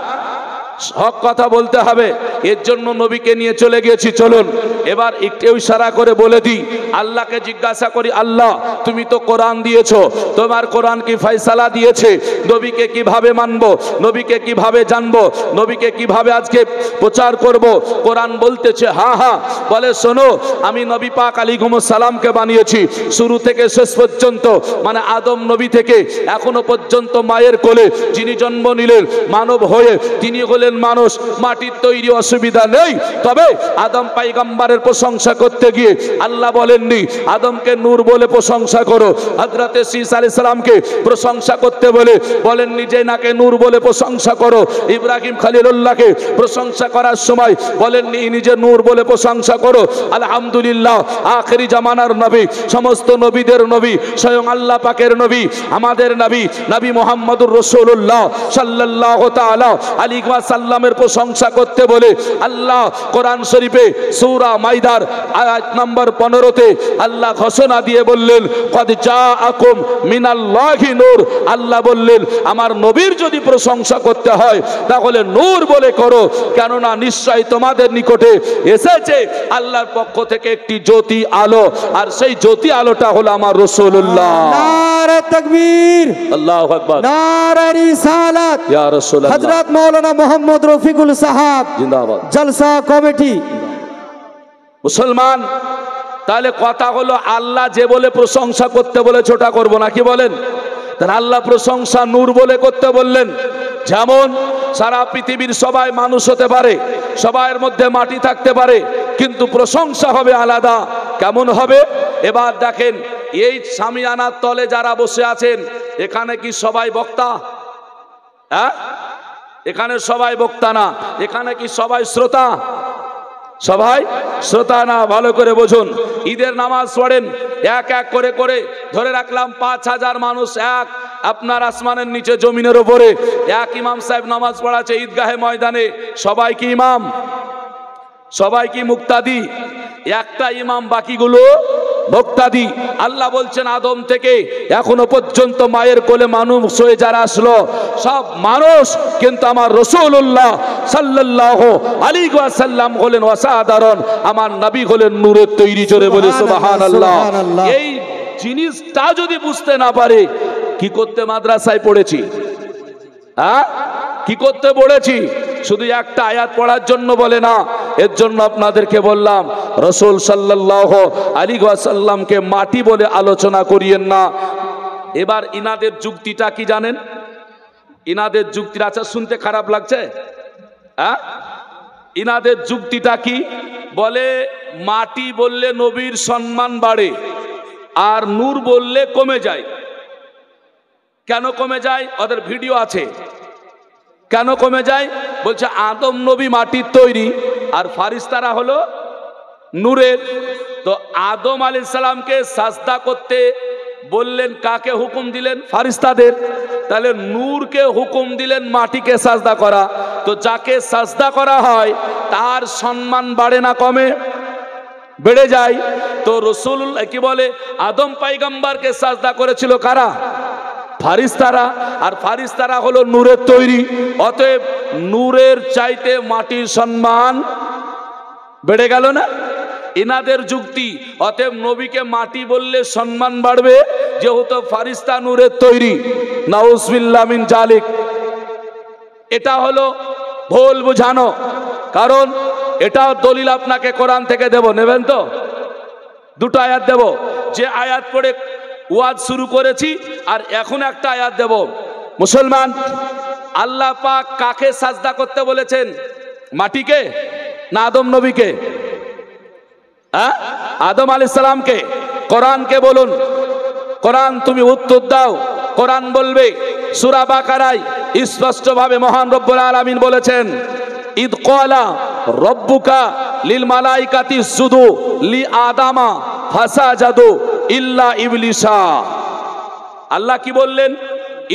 S1: হক কথা বলতে হবে। এর জন্য নবীকে নিয়ে চলে গিয়েছি। চলুন এবার একটু ইশারা করে বলে দিই, আল্লাহকে জিজ্ঞাসা করি, আল্লাহ তুমি তো কোরআন দিয়েছো, তোমার কোরআন কি ফয়সালা দিয়েছে, নবীকে কিভাবে মানবো, নবীকে কিভাবে জানবো, নবীকে কিভাবে আজকে প্রচার করব? কোরআন বলতেছে, হ্যাঁ হ্যাঁ, বলে শোনো, আমি নবী পাক আলাইহিস সালামকে বানিয়েছি শুরু থেকে শেষ পর্যন্ত, মানে আদম নবী থেকে এখনো পর্যন্ত মায়ের কোলে যিনি জন্ম নিলেন মানব হয়ে, তিনি হলেন মানুষ, মাটির তৈরি, অসুবিধা নেই। তবে আদম পয়গম্বরের প্রশংসা করতে গিয়ে আল্লাহ বলেননি আদমকে নূর বলে প্রশংসা করো, হযরতে ঈসা আলাইহিস সালামকে প্রশংসা করতে বলে বলেননি যে নাকে নূর বলে প্রশংসা করো, ইব্রাহিম খলিলুল্লাহকে প্রশংসা করার সময় বলেননি নিজে নূর বলে প্রশংসা করো। আলহামদুলিল্লাহ, আখেরি জামানার নবী, সমস্ত নবীদের নবী, স্বয়ং আল্লাহ পাকের নবী, আমাদের নবী, নবী মুহাম্মদুর রাসূলুল্লাহ সাল্লাল্লাহু তাআলা আলাইহি ওয়াসাল্লামের প্রশংসা করতে বলে আল্লাহ কোরআন শরীফে সূরা মাইদার আয়াত নম্বর 15-তে আল্লাহ ঘোষণা দিয়ে বললেন, কদ জাআকুম মিনাল্লাহি নূর। আল্লাহ বললেন, আমার নবীর যদি প্রশংসা করতে হয় তাহলে নূর বলে করো, কেননা নিশ্চয় তোমাদের নিকটে এসেছে আল্লাহর পক্ষ থেকে একটি জ্যোতি আলো, আর সেই জ্যোতি আলোটা হলো আমার রাসূলুল্লাহ।
S2: নারে তাকবীর,
S1: আল্লাহু আকবার,
S2: নারে রিসালাত,
S1: ইয়া রাসূলুল্লাহ,
S2: হযরত মাওলানা মোহাম্মদ রফিকুল সাহাব
S1: জিন্দাবাদ,
S2: জলসা কমিটি।
S1: মুসলমান, তাহলে কথা হলো আল্লাহ যে বলে প্রশংসা করতে বলেছে ওটা করবো, নাকি বলেন? তাহলে আল্লাহ প্রশংসা নূর বলে করতে বললেন। যেমন সারা পৃথিবীর সবাই মানুষ হতে পারে, সবার মধ্যে মাটি থাকতে পারে, কিন্তু প্রশংসা হবে আলাদা। কেমন হবে? এবার দেখেন, এই সামিয়ানার তলে যারা বসে আছেন এখানে কি সবাই বক্তা? হ্যাঁ, এখানে সবাই বক্তা না, এখানে কি সবাই শ্রোতা? সবাই শ্রোতা না, ভালো করে বুঝুন। ঈদের নামাজ পড়েন, এক এক করে করে ধরে রাখলাম 5000 মানুষ এক আপনার আসমানের নিচে জমিনের উপরে, এক ইমাম সাহেব নামাজ পড়াচ্ছে ঈদগাহে ময়দানে, সবাই কি ইমাম? সবাই কি মুক্তাদি? একটা ইমাম, বাকিগুলো মুক্তাদি আল্লাহ বলছেন আদম থেকে এখনো পর্যন্ত মায়ের কোলে মানুষ হয়ে যারা আসলো সব মানুষ, কিন্তু আমার রাসূলুল্লাহ সাল্লাল্লাহু আলাইহি ওয়াসাল্লাম হলেন অসাধারণ, আমার নবী হলেন নূরের তৈরি। জোরে বলে সুবহানাল্লাহ। এই জিনিসটা যদি বুঝতে না পারে, কি করতে মাদ্রাসায় পড়েছি? কি করতে পড়েছি? শুধু একটা আয়াত পড়ার জন্য বলে না। এর জন্য আপনাদেরকে বললাম রাসূল সাল্লাল্লাহু আলাইহি ওয়াসাল্লামকে মাটি বলে আলোচনা করিয়েন না। এবার ইনাদের যুক্তিটা কি জানেন? ইনাদের যুক্তিটা, আচ্ছা শুনতে খারাপ লাগছে, ইনাদের যুক্তিটা কি? বলে মাটি বললে নবীর সম্মান বাড়ে আর নূর বললে কমে যায়। কেন কমে যায়? ওদের ভিডিও আছে। কেন কমে যায়? বলছে আদম নবী মাটির তৈরি আর ফারিস্তারা হলো নূরের। তো আদম আলাইহিস সালামকে সাজদা করতে বললেন, কাকে হুকুম দিলেন? ফারিস্তাদের। তাহলে নূরকে হুকুম দিলেন মাটিকে সাজদা করা। তো যাকে সাজদা করা হয় তার সম্মান বাড়ে না কমে? বেড়ে যায়। তো রাসূল কি বলে, আদম পয়গম্বরকে সাজদা করেছিল কারা? ফারিস্তারা। আর ফারিস্তারা হলো নূরের তৈরি, অতএব নূরের চাইতে মাটির সম্মান বেড়ে গেল না? ইনাদের যুক্তি, অতএব নবীকে মাটি বললে সম্মান বাড়বে যেহেতু ফারিস্তা নূরের তৈরি। নাউজুবিল্লাহ মিন জালিক। এটা হলো ভুল বুঝানো। কারণ এটাও দলিল আপনাকে কোরআন থেকে দেব, নেবেন তো? দুটো আয়াত দেব। যে আয়াত পড়ে ওয়াজ শুরু করেছি আর এখন একটা আয়াত দেব। মুসলমান, আল্লাহ পাক কাকে সাজদা করতে বলেছেন? মাটিকে না আদম নবীকে? আদম আলাইহিস সালামকে। কোরআনকে বলুন, কোরআন তুমি উত্তর দাও। কোরআন বলবে, সূরা বাকারায় স্পষ্টভাবে মহান রব্বুল আলামিন বলেছেন, ইদ ক্বালা রব্বুকা লিল মালাইকাতি ইসজুদু লি আদামা ফাসাজাদু ইল্লা ইবলিসা। আল্লাহ কি বললেন?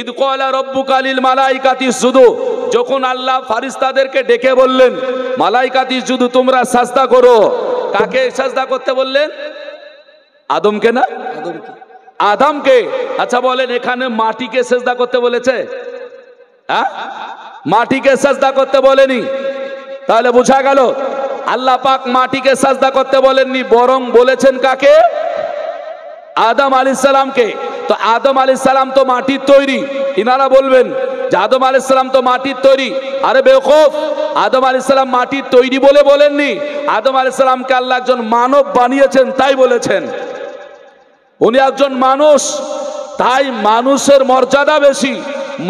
S1: ইদ ক্বালা রব্বুকা লিল মালাইকাতি ইসজুদু। যখন আল্লাহ ফারিস্তাদেরকে ডেকে বললেন মালাইকাতি ইসজুদু, তোমরা সাজদা করো, কাকে সাজদা করতে বললেন? আদমকে না? আদমকে। আচ্ছা বলেন, এখানে মাটিকে সাজদা করতে বলেছে? মাটিকে সাজদা করতে বলেনি। তাহলে বোঝা গেল আল্লাহ পাক মাটিকে সাজদা করতে বলেননি, বরং বলেছেন কাকে? আদম আলাইহিস সালামকে। তো আদম আলাইহিস সালাম তো মাটির তৈরি। ইনারা বলবেন যে আদম আলাইহিস সালাম তো মাটির তৈরি। আরে বেওকুফ, আদম আলাইহিস সালাম মাটির তৈরি বলে বলেননি। আদম আলাইহিস সালামকে আল্লাহ একজন মানব বানিয়েছেন তাই বলেছেন। উনি একজন মানুষ, তাই মানুষের মর্যাদা বেশি,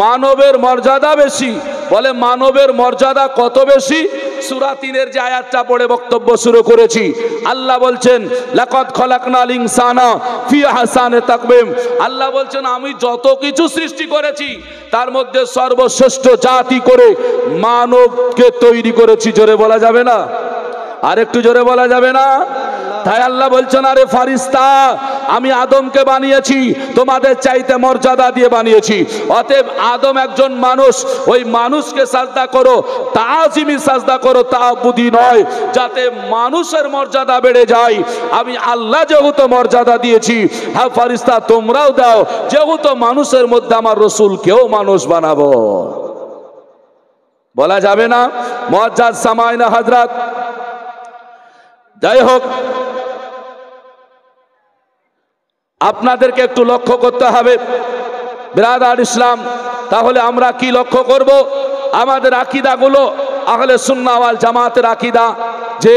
S1: মানবের মর্যাদা বেশি। বলে মানবের মর্যাদা কত বেশি? সূরা ৩-এর যে আয়াতটা পড়ে বক্তব্য শুরু করেছি, আল্লাহ বলছেন লাকাদ খলাকনাল ইনসানা ফি আহসানি তাকওয়িম। আল্লাহ বলছেন আমি যত কিছু সৃষ্টি করেছি তার মধ্যে সর্বশ্রেষ্ঠ জাতি করে মানবকে তৈরি করেছি। জোরে বলা যাবে না? আর একটু জোরে বলা যাবে না? তাই আল্লাহ বলছেন, আরে ফারিস্তা, আমি আদমকে বানিয়েছি তোমাদের চাইতে মর্যাদা দিয়ে বানিয়েছি। অতএব আদম একজন মানুষ, ওই মানুষকে সাজদা করো, তাজিমি সাজদা করো, তাআবুদি নয়, যাতে মানুষের মর্যাদা বেড়ে যায়। আমি আল্লাহ যেহেতু মর্যাদা দিয়েছি, হ্যাঁ ফারিস্তা তোমরাও দাও, যেহেতু মানুষের মধ্যে আমার রাসূলকেও মানুষ বানাবো। বলা যাবে না? মুআজ্জাজ সামাইনা হযরত, যাই হোক, আপনাদেরকে একটু লক্ষ্য করতে হবে বিরাদার ইসলাম। তাহলে আমরা কি লক্ষ্য করব? আমাদের আকীদাগুলো আহলে সুন্নাহ ওয়াল জামাতের আকীদা, যে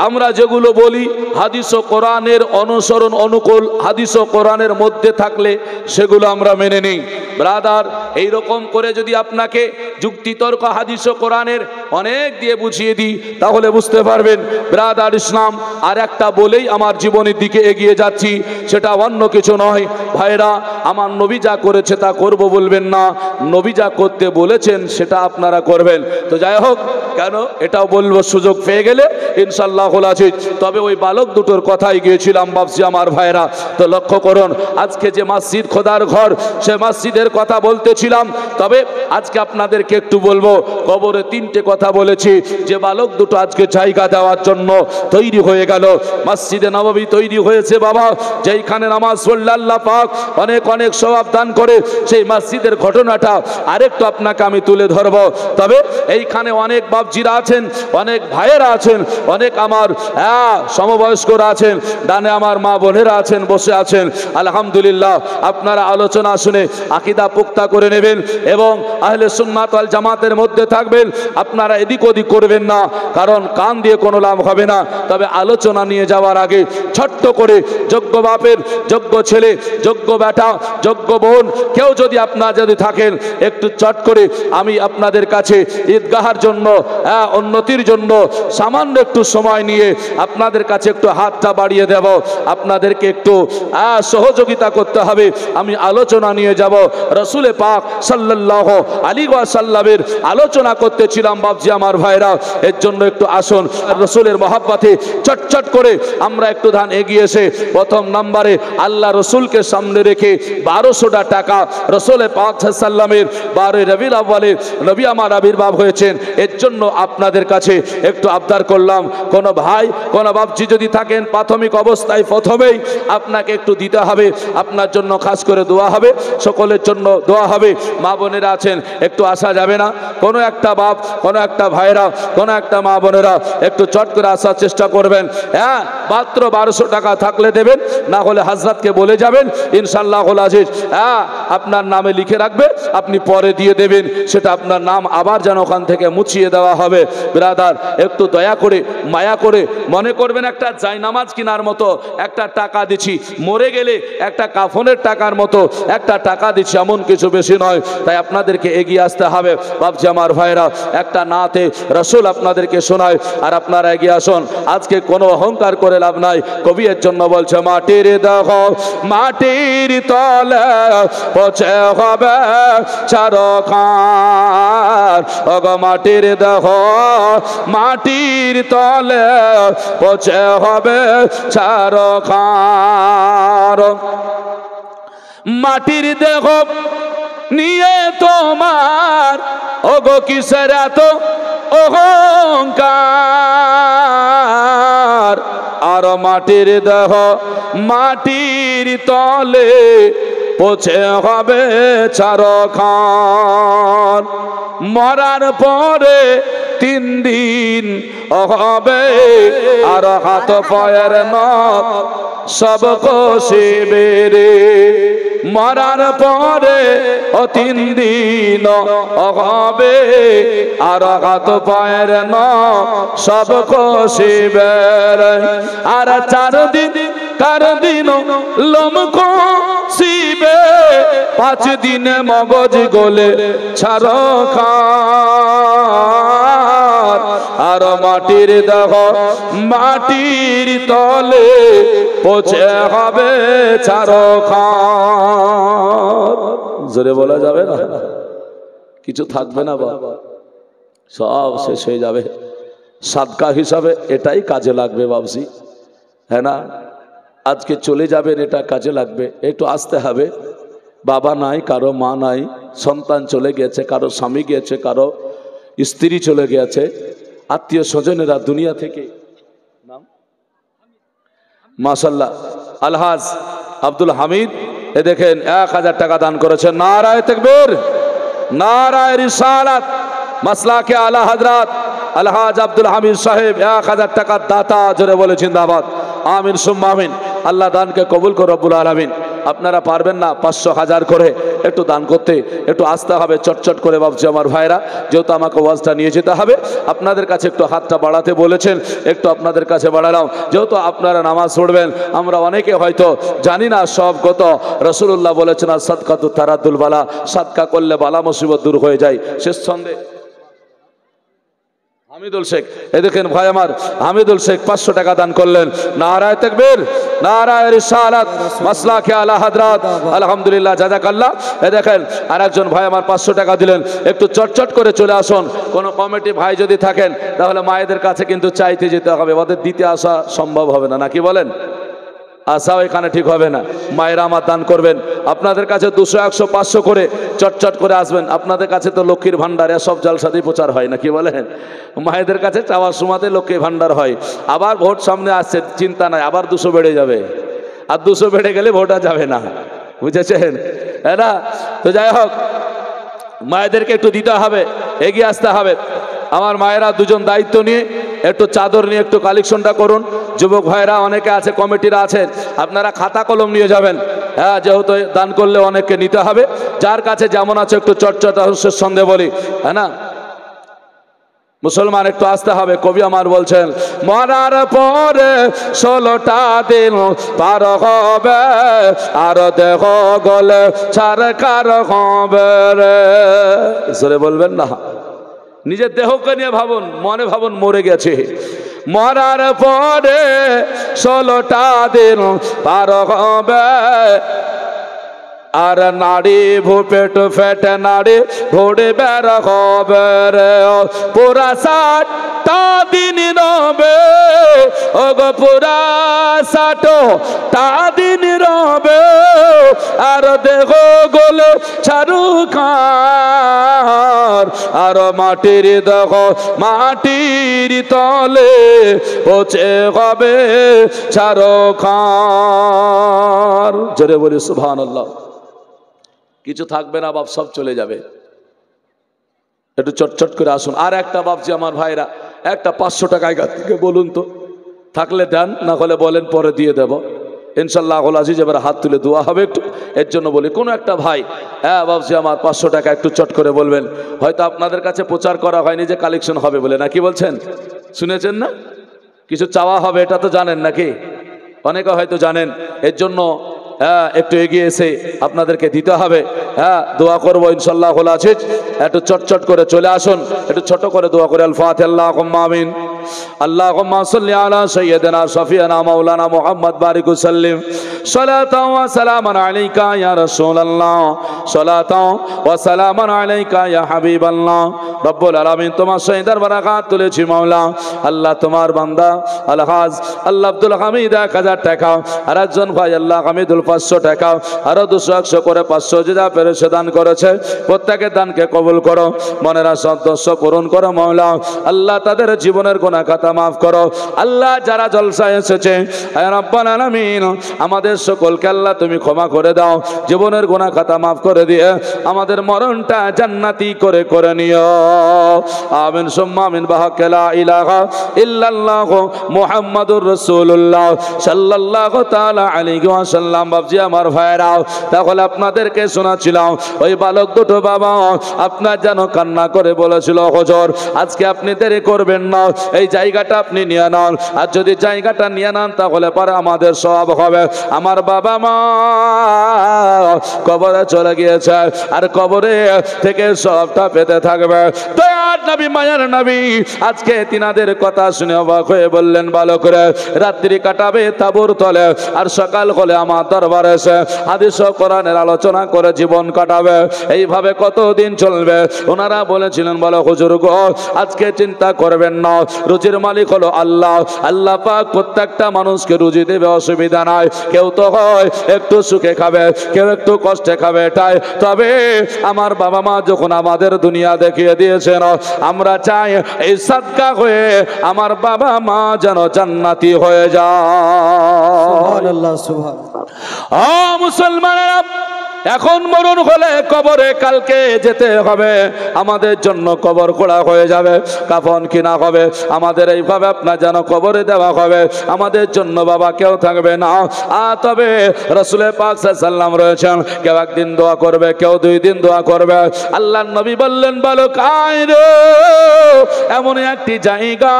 S1: আমরা যেগুলো বলি হাদিস ও কোরআনের অনুসরণ অনুকূল, হাদিস ও কোরআনের মধ্যে থাকলে সেগুলো আমরা মেনে নিই। ব্রাদার, এইরকম করে যদি আপনাকে যুক্তিতর্ক হাদিস ও কোরআনের অনেক দিয়ে বুঝিয়ে দিই তাহলে বুঝতে পারবেন ব্রাদার ইসলাম। আর একটা বলেই আমার জীবনের দিকে এগিয়ে যাচ্ছি, সেটা অন্য কিছু নয়। ভাইরা, আমার নবী যা করেছে তা করব বলবেন না, নবী যা করতে বলেছেন সেটা আপনারা করবেন। তো যাই হোক, কেন এটাও বলবো সুযোগ পেয়ে গেলে ইনশাআল্লাহুল আজিজ। তবে ওই বালক দুটোর কথাই গিয়েছিলাম বাপজি আমার ভাইরা। তো লক্ষ্য করুন, আজকে যে মসজিদ খোদার ঘর, সে মসজিদের কথা বলতেছি। বলেছিলাম, তবে আজকে আপনাদেরকে একটু বলবো। কবরে তিনটে কথা বলেছি, যে বালক দুটো আজকে জায়গা দেওয়ার জন্য তৈরি হয়ে গেল। মসজিদে নববী তৈরি হয়েছে বাবা, যেইখানে নামাজ পড়লে আল্লাহ পাক অনেক অনেক সওয়াব দান করে, সেই মসজিদের ঘটনাটা আরেকটু আপনাকে আমি তুলে ধরবো। তবে এইখানে অনেক বাপজিরা আছেন, অনেক ভাইয়েরা আছেন, অনেক আমার সমবয়স্করা আছেন, ডানে আমার মা বোনেরা আছেন, বসে আছেন। আলহামদুলিল্লাহ, আপনারা আলোচনা শুনে আকীদা পুক্তা করে নেবেন এবং আহলে সুন্নাত ওয়াল জামাতের মধ্যে থাকবেন। আপনারা এদিক ওদিক করবেন না, কারণ কান দিয়ে কোনো লাভ হবে না। তবে আলোচনা নিয়ে যাওয়ার আগে ছোট্ট করে যোগ্য বাপের, যোগ্য ছেলে, যোগ্য বেটা, যোগ্য বোন কেউ যদি আপনারা যদি থাকেন, একটু চট করে আমি আপনাদের কাছে ঈদগাহের জন্য, উন্নতির জন্য সামান্য একটু সময় নিয়ে আপনাদের কাছে একটু হাতটা বাড়িয়ে দেব। আপনাদেরকে একটু সহযোগিতা করতে হবে। আমি আলোচনা নিয়ে যাব। রসুল পাক সাল্লাল্লাহু আলাইহি ওয়াসাল্লামের আলোচনা করতেছিলাম বাপজি আমার ভাইরা, এর জন্য একটু আসুন রসুলের মহব্বতে চটচট করে আমরা একটু ধান এগিয়ে এসে প্রথম নম্বরে আল্লাহ রসুলকে সামনে রেখে 1200টা টাকা রসুল পাক সাল্লামের 12 রবিউল আউয়ালে নবী আমার আবির্ভাব হয়েছেন, এর জন্য আপনাদের কাছে একটু আবদার করলাম। কোন ভাই, কোন বাপজি যদি থাকেন, প্রাথমিক অবস্থায় প্রথমেই আপনাকে একটু দিতে হবে। আপনার জন্য খাস করে দোয়া হবে, সকলের জন্য দোয়া হবে। মা বোনেরা আছেন, একটু আসা যাবে না? কোনো একটা বাপ, কোনো একটা ভাইরা, কোনো একটা মা বোনেরা একটু চট করে আসার চেষ্টা করবেন। মাত্র 1200 টাকা থাকলে দেবেন, না হলে হাজরাতকে বলে যাবেন, ইনশাআল্লাহুল আজিজ আপনার নামে লিখে রাখবে, আপনি পরে দিয়ে দেবেন। সেটা আপনার নাম আবার যেন ওখান থেকে মুছিয়ে দেওয়া হবে। ব্রাদার, একটু দয়া করে, মায়া করে, মনে করবেন একটা জায়নামাজ কেনার মতো একটা টাকা দিচ্ছি, মরে গেলে একটা কাফনের টাকার মতো একটা টাকা দিচ্ছি, এমন কিছু বেশি নয়। তাই আপনাদেরকে এগিয়ে আসতে হবে বাপজি আমার ভাইরা। একটা নাতে রসুল আপনাদেরকে শোনায়, আর আপনারা এগিয়ে আসুন। আজকে কোনো অহংকার করে লাভ নাই। কবি এর জন্য বলছে, মাটির দেহ মাটির তলে পচে হবে চারখার, ওগো মাটির দেহ মাটির তলে পচে হবে চারখার। মাটির দেহ নিয়ে তোমার ওগো কিসের এত অহংকার, আর মাটির দেহ মাটির তলে পচে হবে চারখান। মরার পরে 3 দিন হবে, আর হাত পায়ের নখ সব কষিবে রে। মরার পরে 3 দিন হবে, আর হাত পায়ের নখ সব কষিবে রে। আর 4 দিন কার দিন লোম কষিবে, 5 দিনে মগজ গলে ছারখার। আর মাটির দেহ মাটির তলে পচে হবে চারখার। জোরে বলা যাবে না, কিছু থাকবে না বাবা, সব শেষ হয়ে যাবে। সাদকা হিসাবে এটাই কাজে লাগবে বাবজি, হ্যাঁ না? আজকে চলে যাবেন, এটা কাজে লাগবে। একটু আসতে হবে। বাবা নাই, কারো মা নাই, সন্তান চলে গেছে, কারো স্বামী গেছে, কারো স্ত্রী চলে গেছে, আত্মীয় স্বজনেরা দুনিয়া থেকে। নাম মাশাআল্লাহ আলহাজ আব্দুল হামিদ, এ দেখেন 1000 টাকা দান করেছেন। নারায়ে তাকবীর, নারায়ে রিসালাত, মাসলাকে আলা হযরত আলহাজ আব্দুল হামিদ সাহেব 1000 টাকার দাতা। জোরে বলে জিন্দাবাদ, আমিন সুম্মা আমিন। আল্লাহ দানকে কবুল করো রব্বুল আলামিন। আপনারা পারবেন না 500 1000 করে একটু দান করতে, একটু আসতে হবে চটচট করে বাবজি আমার ভাইরা, যেহেতু আমাকে ওয়াজটা নিয়ে যেতে হবে। আপনাদের কাছে একটু হাতটা বাড়াতে বলেছেন, একটু আপনাদের কাছে বাড়ালাম। যেহেতু আপনারা নামাজ পড়বেন, আমরা অনেকে হয়তো জানি না সব কত। রাসূলুল্লাহ বলেছেন, আর সাদকাতু তারাদুল বালা, সাদকা করলে বালা মুসিবত দূর হয়ে যায়। শেষ ছন্দে হামিদুল শেখ, এ দেখেন ভাই আমার হামিদুল শেখ 500 টাকা দান করলেন। নারায়ে তাকবীর, নারায়ে রিসালাত, মাসলাকে আলা হযরত, আলহামদুলিল্লাহ, জাযাকাল্লাহ। এ দেখেন আরেকজন ভাই আমার 500 টাকা দিলেন। একটু চটচট করে চলে আসুন। কোন কমিটি ভাই যদি থাকেন, তাহলে মায়েদের কাছে কিন্তু চাইতে যেতে হবে, ওদের দিতে আসা সম্ভব হবে না, নাকি বলেন? আসাও এখানে ঠিক হবে না। মায়েরা আমার দান করবেন, আপনাদের কাছে 200 100 500 করে চটচট করে আসবেন। আপনাদের কাছে তো লক্ষ্মীর ভান্ডার সব জলসাতেই প্রচার হয় না, কি বলেন? মায়েদের কাছে চাওয়ার সময়তে লক্ষ্মীর ভান্ডার হয়। আবার ভোট সামনে আসছে, চিন্তা নাই, আবার 200 বেড়ে যাবে, আর 200 বেড়ে গেলে ভোট আর যাবে না, বুঝেছেন? হ্যাঁ না? তো যাই হোক, মায়েদেরকে একটু দিতে হবে, এগিয়ে আসতে হবে। আমার মায়েরা দুজন দায়িত্ব নিয়ে একটু চাদর নিয়ে একটু কালেকশনটা করুন। যুবক ভাইরা অনেকে আছে, কমিটিরা আছেন, আপনারা খাতা কলম নিয়ে যাবেন। হ্যাঁ, যেহেতু দান করলে অনেককে নিতে হবে, যার কাছে যেমন আছে একটু চটচট সন্দেহ বলি, হ্যাঁ না? মুসলমান একটু আসতে হবে। কবি আমার বলছেন, মরার পরে 16টা দিন পার হবে, আর দেহ গলে ছারকার হবে রে। জোরে বলবেন না, নিজের দেহকে নিয়ে ভাবুন, মনে ভাবুন মরে গেছে। মরার পরে 16টা দিন পার হবে, আর নাড়ি ভূপেট ফেটে নাড়ি ঘোড়ে বের হবে রে। পুরা 60টা দিন রবে, ও গো পুরা 60টা দিন রবে, আর দেহ গলে ছারুকার, আর মাটির দেহ মাটির তলে পচে হবে ছারুকার। জোরে বলি সুবহানাল্লাহ। কিছু থাকবে না বাপ, সব চলে যাবে। একটু চটচট করে আসুন। আর একটা বাপজি আমার ভাইরা, একটা 500 টাকা আগা থেকে বলুন তো, থাকলে দেন, না হলে বলেন পরে দিয়ে দেব ইনশাল্লাহ আজিজ। এবার হাত তুলে দোয়া হবে একটু, এর জন্য বলি কোনো একটা ভাই, হ্যাঁ বাপজি আমার 500 টাকা একটু চট করে বলবেন। হয়তো আপনাদের কাছে প্রচার করা হয়নি যে কালেকশন হবে বলে, নাকি বলছেন? শুনেছেন না? কিছু চাওয়া হবে, এটা তো জানেন নাকি? অনেকে হয়তো জানেন, এর জন্য হ্যাঁ একটু এগিয়ে এসে আপনাদেরকে দিতে হবে। হ্যাঁ, দোয়া করবো ইনশাল্লাহ আজিজ। একটু চটচট করে চলে আসুন, একটু ছোট করে দোয়া করে। আল ফাতিহা। আল্লাহুম্মা আমিন। আল্লাহুম্মা সাল্লি আলা সাইয়্যিদিনা শাফিয়ানা মাওলানা মুহাম্মদ বারিক ওয়া সাল্লিম। সালাতাও ওয়া সালামান আলাইকা ইয়া রাসূলুল্লাহ, সালাতাও ওয়া সালামান আলাইকা ইয়া হাবিবাল্লাহ। রব্বুল আলামিন, তোমার শহীদার বারাকাত তুলেছি মাওলা। আল্লাহ তোমার বান্দা আলহাজ আল্লাহ আব্দুল হামিদ 1000 টাকা, আর একজন ভাই আল্লাহ হামিদুল 500 টাকা, আরো 200 100 করে 500 যা পেরেছে দান করেছে। প্রত্যেকের দানকে কবুল করো, মনের সদস্য পূরণ করো মাওলা। আল্লাহ তাদের জীবনের গুনাহ খাতা মাফ করো। আল্লাহ যারা জলসায় এসেছে হে রব্বুল আলামিন, আমাদের সকলকে আল্লাহ তুমি ক্ষমা করে দাও, জীবনের গুনাহ খাতা মাফ করে দিয়ে আমাদের মরণটা জান্নাতি করে করে নিও। আমিন সুম্মা আমিন। বিহাক্কি লা ইলাহা ইল্লাল্লাহ মুহাম্মাদুর রাসূলুল্লাহ সাল্লাল্লাহু তাআলা আলাইহি ওয়াসাল্লাম। বাবজি আমার ভাইরাও, তাহলে আপনাদেরকে শোনাচ্ছিলাম ওই বালক দুটো বাবা আপনার যেন কান্না করে বলেছিল, হুজুর আজকে আপনি দেরি করবেন না, এই জায়গাটা আপনি নিয়ে নেন, আর যদি জায়গাটা নিয়ে নেন তাহলে পরে আমাদের সওয়াব হবে। আমার বাবা মা কবরে চলে গিয়েছে, আর কবরে থেকে সওয়াবটা পেতে থাকবে। দয়ার নবী, মায়ার নবী আজকে তিনাদের কথা শুনে অবাক হয়ে বললেন, ভালো করে রাত্রি কাটাবে তাঁবুর তলে, আর সকাল হলে আমার দরবারে এসে হাদিস ও কোরআনের আলোচনা করে জীবন কাটাবে। এইভাবে কতদিন চলবে? ওনারা বলেছিলেন, বলো হুজুর গো আজকে চিন্তা করবেন না, রুজির মালিক হলো আল্লাহ। আল্লাহ পাক প্রত্যেকটা মানুষকে রুজি দেবে, অসুবিধা নাই। কেউ তো হয় একটু সুখে খাবে, কেউ একটু কষ্টে খাবে, এটাই। তবে আমার বাবা মা যখন আমাদের দুনিয়া দেখিয়ে দিয়েছেন, আমরা চাই এই সাদকা হয়ে আমার বাবা মা যেন জান্নাতি হয়ে যায়।
S2: সুবহানাল্লাহ, সুবহানাল্লাহ।
S1: ও মুসলমানেরা, এখন মরণ হলে কবরে কালকে যেতে হবে, আমাদের জন্য কবর খোঁড়া হয়ে যাবে, কাফন কিনা হবে, আমাদের এইভাবে আপনার যেন কবরে দেওয়া হবে, আমাদের জন্য বাবা কেউ থাকবে না। তবে রাসূল পাক সাল্লাল্লাহু আলাইহি ওয়াসাল্লাম রয়েছেন, কেউ একদিন দোয়া করবে, কেউ 2 দিন দোয়া করবে। আল্লাহর নবী বললেন, বলো কায়রে এমন একটি জায়গা,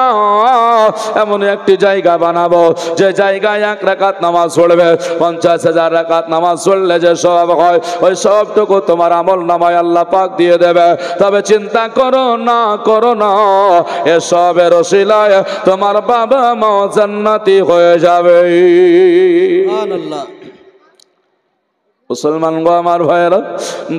S1: এমন একটি জায়গা বানাবো যে জায়গায় 1 রাকাত নামাজ পড়বে 50,000 রাকাত নামাজ পড়লে যে সওয়াব হয়, ওই সবটুকু তোমার আমল নামায় আল্লাহ পাক দিয়ে দেবে। তবে চিন্তা করো না, করো না, এসবের ওসিলায় তোমার বাবা মা জান্নাতি হয়ে যাবে।
S2: সুবহানাল্লাহ।
S1: মুসলমান গো আমার ভাইয়েরা,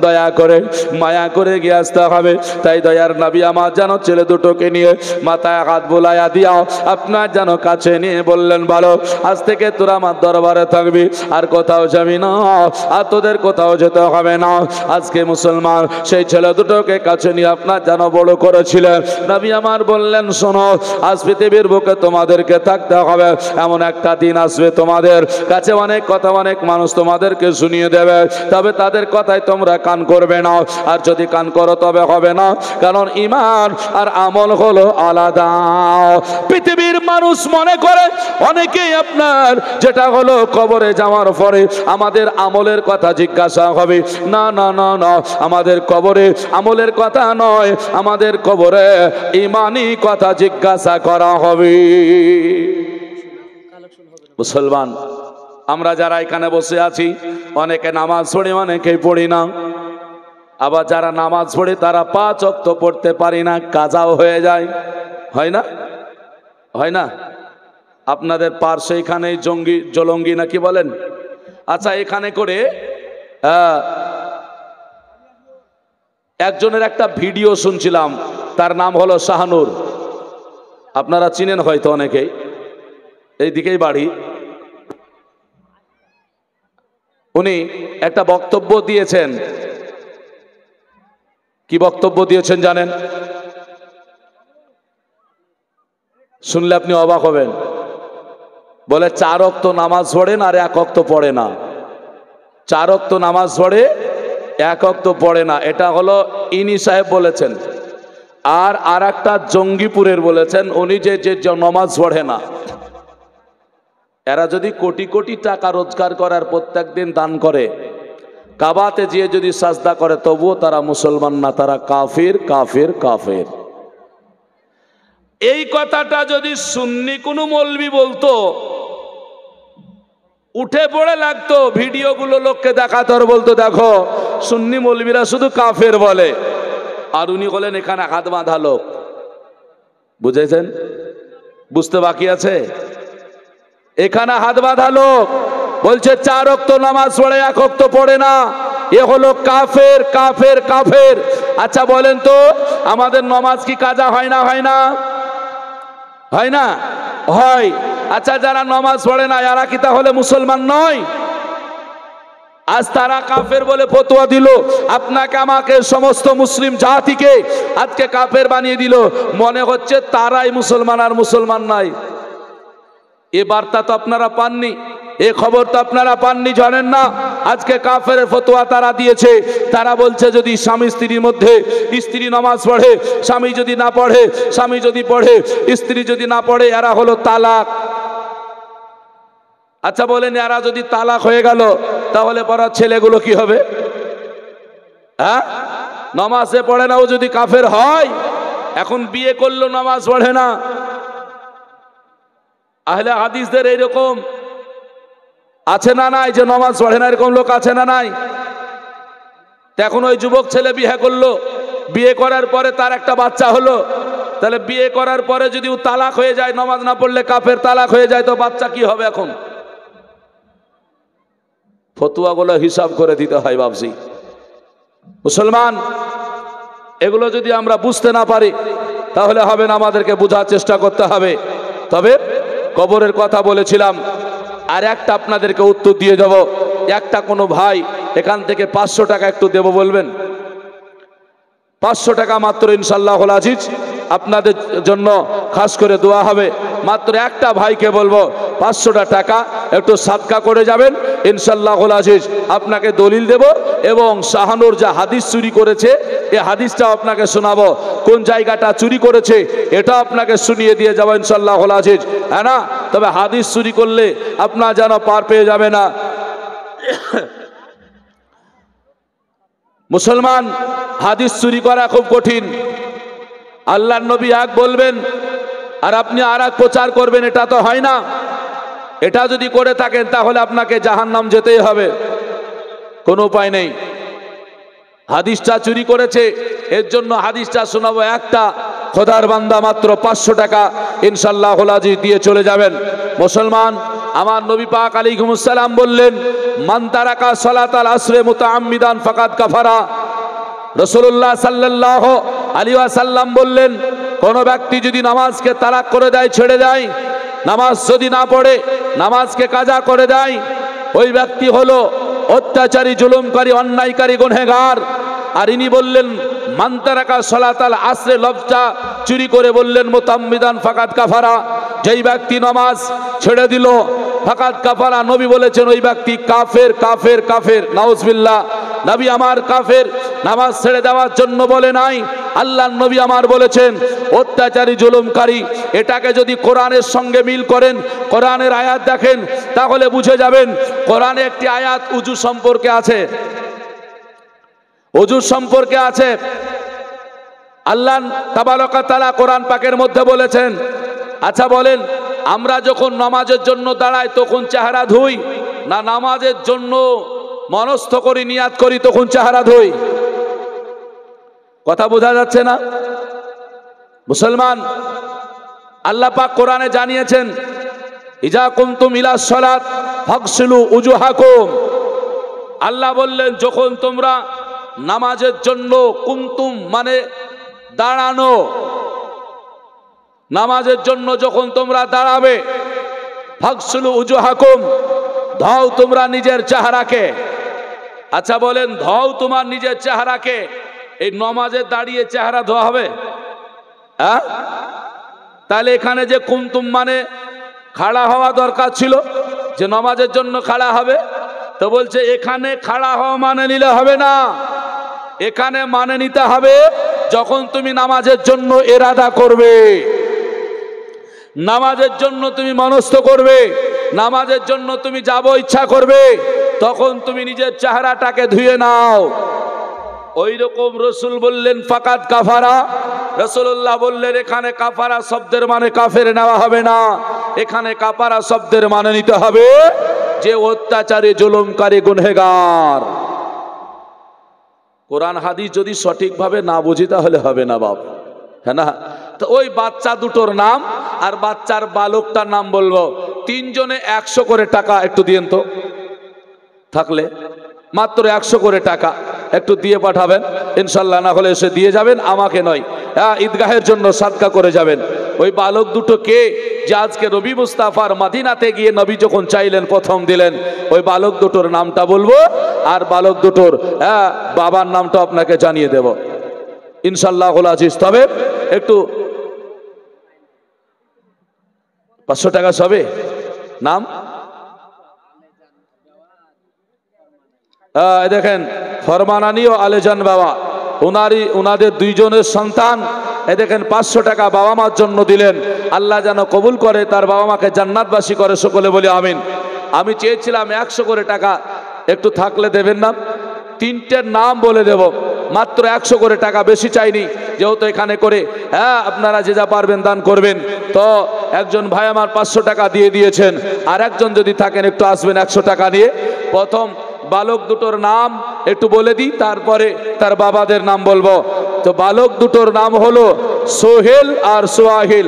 S1: দয়া করে মায়া করে গিয়ে আসতে হবে। তাই দয়ার নবী আমার যেন ছেলে দুটোকে নিয়ে মাথায় হাত বোলাইয়া দিয়াও আপনার যেন কাছে নিয়ে বললেন, ভালো, আজ থেকে তোরা আমার দরবারে থাকবি, আর কোথাও যাবি না, আর তোদের কোথাও যেতে হবে না। আজকে মুসলমান সেই ছেলে দুটোকে কাছে নিয়ে আপনার যেন বড় করেছিলেন। নবী আমার বললেন, শোনো, আজ পৃথিবীর বুকে তোমাদেরকে থাকতে হবে, এমন একটা দিন আসবে তোমাদের কাছে অনেক কথা অনেক মানুষ তোমাদেরকে শুনিয়ে দেবে, তবে তাদের কথায় তোমরা কান করবে না। আর যদি কান করো তবে হবে না, কারণ ঈমান আর আমল হলো আলাদা। পৃথিবীর মানুষ মনে করে অনেকেই আপনার যেটা হলো কবরে যাওয়ার পরে আমাদের আমলের কথা জিজ্ঞাসা হবে। না না না না, আমাদের কবরে আমলের কথা নয়, আমাদের কবরে ঈমানি কথা জিজ্ঞাসা করা হবে। মুসলমান আমরা যারা এখানে বসে আছি, অনেকে নামাজ পড়ি, অনেকেই পড়ি না। আবার যারা নামাজ পড়ে তারা 5 ওয়াক্ত পড়তে পারি না, কাজাও হয়ে যায়। হয় না? হয় না? আপনাদের পার্শ্বে এখানে জলঙ্গি নাকি বলেন? আচ্ছা, এখানে করে একজনের একটা ভিডিও শুনছিলাম, তার নাম হলো শাহানুর। আপনারা চিনেন হয়তো অনেকেই, এই দিকেই বাড়ি। উনি একটা বক্তব্য দিয়েছেন। কি বক্তব্য দিয়েছেন জানেন? শুনলে আপনি অবাক হবেন। বলে 4 ওয়াক্ত নামাজ পড়েন আর 1 ওয়াক্ত পড়ে না। 4 ওয়াক্ত নামাজ পড়ে, 1 ওয়াক্ত পড়ে না। এটা হলো ইনি সাহেব বলেছেন। আর একটা জঙ্গিপুরের বলেছেন, উনি যে নামাজ পড়ে না। এরা যদি কোটি কোটি টাকা রোজগার করার প্রত্যেক দিন দান করে, কাবাতে যেয়ে যদি সাজদা করে, তবুও তারা মুসলমান না, তারা কাফির কাফির কাফির। এই কথাটা যদি সুন্নি কোনো মৌলবি বলতো, উঠে পড়ে লাগতো, ভিডিওগুলো লোককে দেখাতো আর বলতো, দেখো সুন্নি মৌলবিরা শুধু কাফের বলে। আর উনি বলেন এখানে হাত বাঁধা লোক। বুঝেছেন? বুঝতে বাকি আছে? এখানে হাত বাঁধা লোক বলছে 4 ওয়াক্ত নামাজ পড়ে, 1 ওয়াক্ত পড়ে না, এ হলো কাফের কাফের কাফের। আচ্ছা বলেন তো, আমাদের নামাজ কি কাজা হয় না? হয় না? হয় না? হয়। আচ্ছা, যারা নামাজ পড়ে না এরা কি তাহলে মুসলমান নয়? আজ তারা কাফের বলে ফতোয়া দিল, আপনাকে আমাকে সমস্ত মুসলিম জাতিকে আজকে কাফের বানিয়ে দিল। মনে হচ্ছে তারাই মুসলমান আর মুসলমান নাই। এ বার্তা তো আপনারা পাননি, এ খবর তো আপনারা পাননি, জানেন না। আজকে কাফের ফতোয়া তারা দিয়েছে। তারা বলছে যদি স্বামী স্ত্রীর মধ্যে স্ত্রী নামাজ পড়ে, স্বামী যদি না পড়ে, স্বামী যদি পড়ে, স্ত্রী যদি না পড়ে, এরা হলো তালাক। আচ্ছা বলেন, এরা যদি তালাক হয়ে গেল তাহলে পড়ার ছেলেগুলো কি হবে? হ্যাঁ, নামাজে পড়ে না, ও যদি কাফের হয়, এখন বিয়ে করলো নামাজ পড়ে না। আহলে হাদিসদের এইরকম আছে না নাই যে নামাজ পড়ে না? এরকম লোক আছে না নাই? এখন ওই যুবক ছেলে বিয়ে করলো, বিয়ে করার পরে তার একটা বাচ্চা হলো, তাহলে বিয়ে করার পরে যদি ও তালাক হয়ে যায়, নামাজ না পড়লে কাফের, তালাক হয়ে যায়, তো বাচ্চা কি হবে? এখন ফতুয়াগুলো হিসাব করে দিতে হয় বাবজি। মুসলমান, এগুলো যদি আমরা বুঝতে না পারি তাহলে হবে না, আমাদেরকে বোঝার চেষ্টা করতে হবে। তবে কবরের কথা বলেছিলাম, আর একটা আপনাদেরকে উত্তর দিয়ে যাব। একটা কোনো ভাই এখান থেকে 500 টাকা একটু দেব বলবেন? 500 টাকা মাত্র, ইনশাআল্লাহুল আজিজ আপনাদের জন্য খাস করে দোয়া হবে। মাত্র একটা ভাইকে বলবো 500টা টাকা একটু সাদকা করে যাবেন, ইনশাআল্লাহুল আজিজ আপনাকে দলিল দেব। এবং শাহানুর যা হাদিস চুরি করেছে, এই হাদিসটা আপনাকে শোনাবো। কোন জায়গাটা চুরি করেছে এটা আপনাকে শুনিয়ে দিয়ে যাবো ইনশাআল্লাহুল আজিজ, হ্যাঁ না? তবে হাদিস চুরি করলে আপনার যেন পার পেয়ে যাবে না। মুসলমান, হাদিস চুরি করা খুব কঠিন। আল্লাহর নবী এক বলবেন আর আপনি আর এক প্রচার করবেন, এটা তো হয় না। এটা যদি করে থাকেন তাহলে আপনাকে জাহান্নাম যেতেই হবে, কোনো উপায় নেই। হাদিসটা চুরি করেছে, এর জন্য হাদিসটা শোনাবো। একটা খোদার বান্দা মাত্র 500 টাকা ইনশাআল্লাহুল আজিজ দিয়ে চলে যাবেন। মুসলমান, আমার নবী পাক আলাইহিস সালাম বললেন, মান তারাকা সালাতাল আসরে মুতাআম্মিদান ফাকাদ কাফারা। রাসূলুল্লাহ সাল্লাল্লাহু আলাইহি ওয়াসাল্লাম বললেন, কোন ব্যক্তি যদি নামাজকে তালাক করে দেয়, ছেড়ে দেয়, নামাজ যদি না পড়ে, নামাজকে কাজা করে দেয়, ওই ব্যক্তি হলো অত্যাচারী, জুলুমকারী, অন্যায়কারী, গুনহগার। আর ইনি বললেন মান তারাকা সালাতাল আসরে, লফজটা চুরি করে বললেন মুতাআম্মিদান ফাকাদ কাফারা, যেই ব্যক্তি নামাজ ছেড়ে দিল ফাকাদ কাফারা, নবী বলেছেন ওই ব্যক্তি কাফের, কাফের, কাফের। নাউজুবিল্লাহ। নবী আমার কাফের নামাজ ছেড়ে দেওয়ার জন্য বলে নাই, আল্লাহর নবী আমার বলেছেন অত্যাচারী, জুলুমকারী। এটাকে যদি কোরআনের সঙ্গে মিল করেন, কোরআনের আয়াত দেখেন, তাহলে বুঝে যাবেন কোরআনে একটি আয়াত উজু সম্পর্কে আছে, ওযু সম্পর্কে আছে। আল্লাহ তাবারক ওয়া তাআলা কোরআন পাকের মধ্যে বলেছেন, আচ্ছা বলেন, আমরা যখন নামাজের জন্য দাঁড়াই তখন চেহারা ধুই, না নামাজের জন্য মনস্থ করি, নিয়াত করি তখন চেহারা ধুই? কথা বোঝা যাচ্ছে না মুসলমান? আল্লাহ পাক কোরআনে জানিয়েছেন, ইজা কুনতুম ইলাস সালাত ফাগসিলু উজুহাকুম। আল্লাহ বললেন যখন তোমরা নামাজের জন্য, কুনতুম মানে দাঁড়ানো, নামাজের জন্য যখন তোমরা দাঁড়াবে, ফাগসিলু উজুহাকুম, ধোও তোমরা নিজের চেহারাকে। আচ্ছা বলেন, ধোও তোমার নিজের চেহারাকে, এই নামাজে দাঁড়িয়ে চেহারা ধোয়া হবে? হ্যাঁ? তাহলে এখানে যে কুনতুম মানে খাড়া হওয়া দরকার ছিল, যে নামাজের জন্য খাড়া হবে, তো বলছে এখানে খাড়া হওয়া মানে নিলে হবে না, এখানে মানে নিতে হবে যখন তুমি নামাজের জন্য ইরাদা করবে, নামাজের জন্য তুমি মনস্থ করবে, নামাজের জন্য তুমি যাব ইচ্ছা করবে, তখন তুমি নিজের চেহারাটাকে ধুয়ে নাও। ওই রকম রসুল বললেন ফাকাদ কাফারা। রাসূলুল্লাহ বললেন এখানে কাফারা শব্দের মানে কাফের নেওয়া হবে না, এখানে কাফারা শব্দের মানে নিতে হবে যে অত্যাচারী, জুলুমকারী, গুনহগার। কোরআন হাদিস যদি সঠিকভাবে না বুঝি তাহলে হবে না বাপ, হ্যাঁ না? তো ওই বাচ্চা দুটোর নাম আর বাচ্চার বালকটার নাম বলবো, তিনজনে 100 করে টাকা একটু দিয়েন তো, থাকলে মাত্র 100 করে টাকা একটু দিয়ে পাঠাবেন ইনশাল্লাহ, না হলে এসে দিয়ে যাবেন, আমাকে নয়, ঈদগাহের জন্য সাদকা করে যাবেন। ওই বালক দুটো কে, যে আজকে নবী মুস্তাফার মদিনাতে গিয়ে নবী যখন চাইলেন প্রথম দিলেন, ওই বালক দুটোর নামটা বলবো, আর বালক দুটোর বাবার নামটা আপনাকে জানিয়ে দেব ইনশাল্লাহুল আজিজ। তবে একটু 500 টাকা সবে নাম, দেখেন ফরমানানি ও আলেজান বাবা, উনাদের দুইজনের সন্তান, দেখেন 500 টাকা বাবা মার জন্য দিলেন। আল্লাহ যেন কবুল করে, তার বাবা মাকে জান্নাতবাসী করে, সকলে বলি আমিন। আমি চেয়েছিলাম 100 করে টাকা একটু থাকলে দেবেন না, তিনটের নাম বলে দেব, মাত্র 100 করে টাকা, বেশি চাইনি, যেহেতু এখানে করে আপনারা যে যা পারবেন দান করবেন। তো একজন ভাই আমার 500 টাকা দিয়ে দিয়েছেন, আর একজন যদি থাকেন একটু আসবেন 100 টাকা নিয়ে। প্রথম বালক দুটোর নাম একটু বলে দিই, তারপরে তার বাবাদের নাম বলবো। তো বালক দুটোর নাম হলো সোহেল আর সোয়াহিল।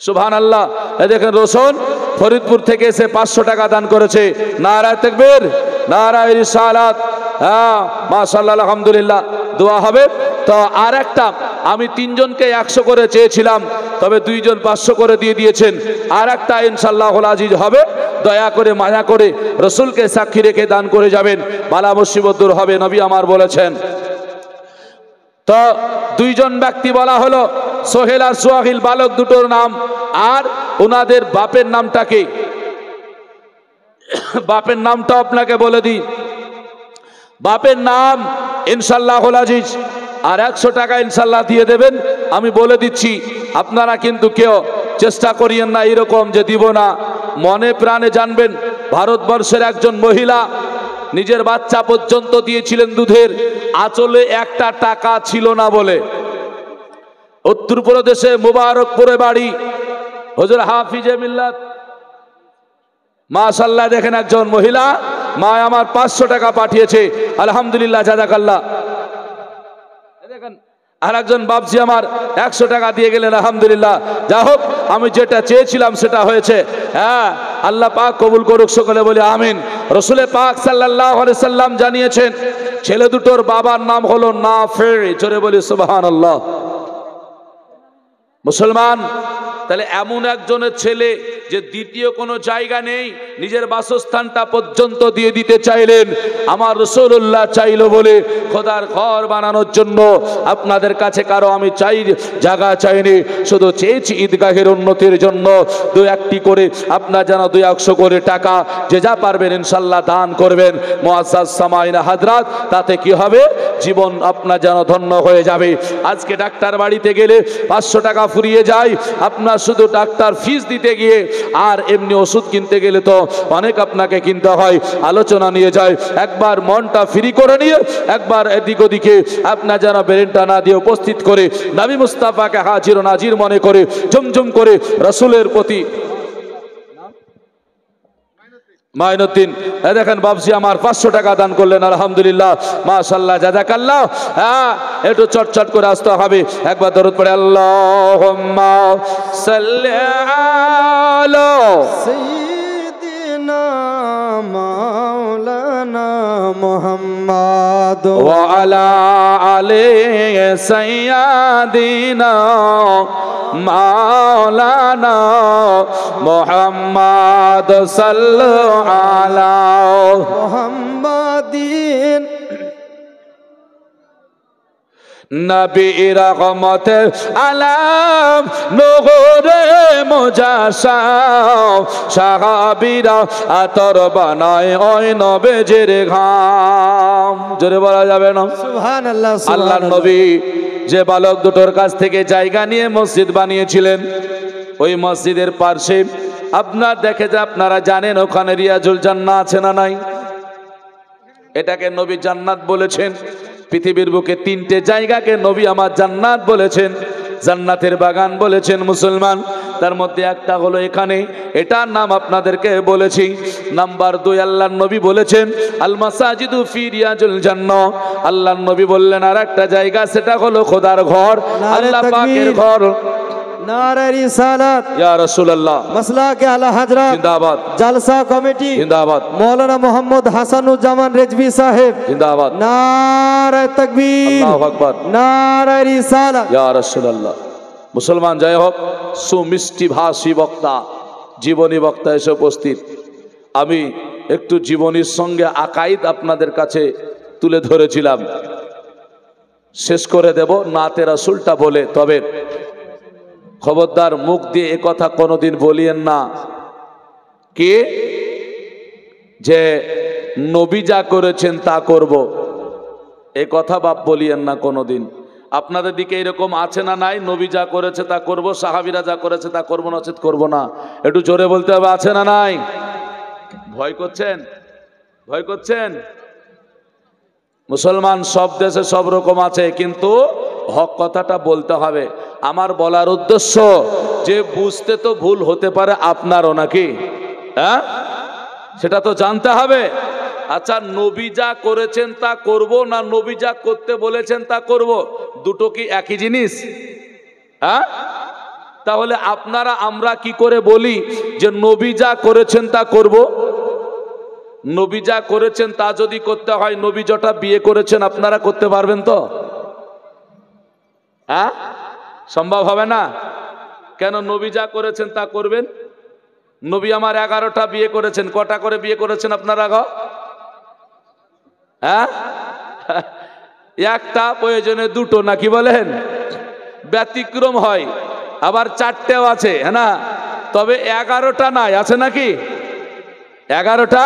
S1: সুবহানাল্লাহ। দেখেন রোশন ফরিদপুর থেকে এসে 500 টাকা দান করেছে। নারায়ে তাকবীর, নারায়ে রিসালাত, মাশাআল্লাহ, আলহামদুলিল্লাহ, দোয়া হবে। তো আর একটা, আমি তিনজনকে 100 করে চেয়েছিলাম, তবে দুইজন 500 করে দিয়ে দিয়েছেন। আর একটা ইনশাআল্লাহুল আজিজ হবে, দয়া করে মায়া করে রসুলকে সাক্ষী রেখে দান করে যাবেন, বালা মুসিবত দূর হবে, নবী আমার বলেছেন। তো দুইজন ব্যক্তি বলা হলো সোহেল আর সোহাইল, বালক দুটোর নাম, আর ওনাদের বাপের নামটা কি? বাপের নামটা আপনাকে বলে দিই, বাপের নাম ইনশাআল্লাহুল আজিজ, আর 100 টাকা ইনশাআল্লাহ দিয়ে দেবেন। আমি বলে দিচ্ছি, আপনারা কিন্তু কেউ চেষ্টা করিয়েন না এরকম যে দিব না, মনে প্রাণে জানবেন। ভারতবর্ষের একজন মহিলা নিজের বাচ্চা পর্যন্ত দিয়েছিলেন দুধের, আঁচলে 1টা টাকা ছিল না বলে। উত্তরপ্রদেশে মুবারকপুরে বাড়ি, হুজুর হাফিজে মিল্লাত, মাশাআল্লাহ। দেখেন একজন মহিলা, মা আমার 500 টাকা পাঠিয়েছে, আলহামদুলিল্লাহ, জাযাকাল্লাহ। দেখেন আর একজন বাপজি আমার 100 টাকা দিয়ে গেলেন, আলহামদুলিল্লাহ। যা হোক, আমি যেটা চেয়েছিলাম সেটা হয়েছে। হ্যাঁ, আল্লাহ পাক কবুল করুক, সকলে বলি আমিন। রসুল পাক সাল্লাল্লাহু আলাইহি সাল্লাম জানিয়েছেন, ছেলে দুটোর বাবার নাম হলো নাফে। জোরে বলি সুবহানাল্লাহ। মুসলমান, তাহলে এমন একজনের ছেলে যে দ্বিতীয় কোনো জায়গা নেই, নিজের বাসস্থানটা পর্যন্ত দিয়ে দিতে চাইলেন। আমার রাসূলুল্লাহ চাইলো বলে খোদার ঘর বানানোর জন্য আপনাদের কাছে কারো আমি জায়গা চাইনি, শুধু চেয়েছি ঈদগাহের উন্নতির জন্য 2-1টি করে আপনার যেন 200 করে টাকা যে যা পারবেন ইনশাল্লাহ দান করবেন। মুআজ্জাজ সামাইনা হাজরাত, তাতে কি হবে, জীবন আপনার যেন ধন্য হয়ে যাবে। আজকে ডাক্তার বাড়িতে গেলে 500 টাকা ফুরিয়ে যায়, আপনার শুধু ডাক্তার ফিস দিতে গিয়ে, আর এমনি ওষুধ কিনতে গেলে তো অনেক আপনাকে কিনতে হয়। আলোচনা নিয়ে যায়, একবার মনটা ফ্রি করে নিয়ে একবার এদিক ওদিকে আপনার যেন ব্রেনটা না দিয়ে উপস্থিত করে নবী মুস্তাফাকে হাজির ও নাজির মনে করে ঝুমঝুম করে রাসূলের প্রতি। মাইনুদ্দিন, দেখেন বাবজি আমার 500 টাকা দান করলেন, আলহামদুলিল্লাহ, মাশাআল্লাহ, জাযাকাল্লাহ। হ্যাঁ, একটু চটচট করে আসতে হবে। একবার দরুদ পড়ে, আল্লাহুম্মা সাল্লি আলা
S2: সাইয়্যিদিনা মাওলানা মুহাম্মদ
S1: ওয়া আলা আলি সাইয়্যিদিনা মাওলানা মুহাম্মদ সাল্লাল্লাহু আলা
S2: মুহাম্মাদিন
S1: নবী রহমতে আলাম নূরে মুজাসসাম সাহাবীরা আতর বানায় ওই নবীর ঘাম। জোরে বলা যাবে না
S2: সুবহানাল্লাহ।
S1: আল্লাহর নবী যে বালক দুটোর কাছ থেকে জায়গা নিয়ে মসজিদ বানিয়েছিলেন, ওই মসজিদের পাশে আপনার দেখে যে আপনারা জানেন ওখানে রিয়াজুল জান্নাহ আছে না নাই? এটাকে নবী জান্নাত বলেছেন। পৃথিবীর বুকে 3টে জায়গাকে নবী আমার জান্নাত বলেছেন, জান্নাতের বাগান বলেছেন মুসলমান। তার মধ্যে একটা হলো এখানে, এটার নাম আপনাদেরকে বলেছি। নাম্বার 2 আল্লাহর নবী বলেছেন আল মাসাজিদু ফি রিয়াজুল জান্নাহ। আল্লাহর নবী বললেন আর একটা জায়গা, সেটা হলো খোদার ঘর, আল্লাহ পাকের ঘর।
S2: নারে রিসালাত
S1: ইয়া রাসূলুল্লাহ,
S2: মাসলাকে আলা হযরত
S1: জিন্দাবাদ,
S2: জালসা কমিটি
S1: জিন্দাবাদ,
S2: মৌলানা মোহাম্মদ হাসানুজ্জামান রেজভী সাহেব
S1: জিন্দাবাদ,
S2: নারে তাকবীর,
S1: আল্লাহু আকবার,
S2: নারে রিসালাত।
S1: ইয়া রাসূলুল্লাহ। মুসলমান, জয় হোক। সুমিষ্টি ভাষী বক্তা, জীবনী বক্তা এসে উপস্থিত। আমি একটু জীবনীর সঙ্গে আকাইদ আপনাদের কাছে তুলে ধরেছিলাম, শেষ করে দেব নাতে রাসূলটা বলে। তবে খবরদার মুখ দিয়ে এ কথা কোনোদিন বলিয়েন না কি যে নবী যা করেছেন তা করব, এ কথা বাপ বলিয়েন না কোনোদিন। আপনাদের দিকে এরকম আছে না নাই? নবী যা করেছে তা করব, সাহাবীরা যা করেছে তা করব না, উচিত করব না। একটু জোরে বলতে হবে, আছে না নাই? ভয় করছেন? ভয় করছেন? মুসলমান সব দেশে সব রকম আছে, কিন্তু হক কথাটা বলতে হবে। আমার বলার উদ্দেশ্য যে বুঝতে তো ভুল হতে পারে আপনারও, নাকি? হ্যাঁ, সেটা তো জানতে হবে। আচ্ছা, নবী যা করেছেন তা করব না নবী যা করতে বলেছেন তা করব, দুটো কি একই জিনিস? হ্যাঁ, তাহলে আপনারা আমরা কি করে বলি যে নবী যা করেছেন তা করব? নবী যা করেছেন তা যদি করতে হয়, নবী যটা বিয়ে করেছেন আপনারা করতে পারবেন তো? হ্যাঁ, সম্ভব হবে না। কেন? নবী যা করেছেন তা করবেন। নবী আমার 11টা বিয়ে করেছেন, কটা করে বিয়ে করেছেন আপনারা? হ্যাঁ, একটা, প্রয়োজনে দুটো, নাকি বলেন? ব্যতিক্রম হয়, আবার 4টেও আছে, হ্যাঁ না? তবে 11টা নাই, আছে নাকি? 11টা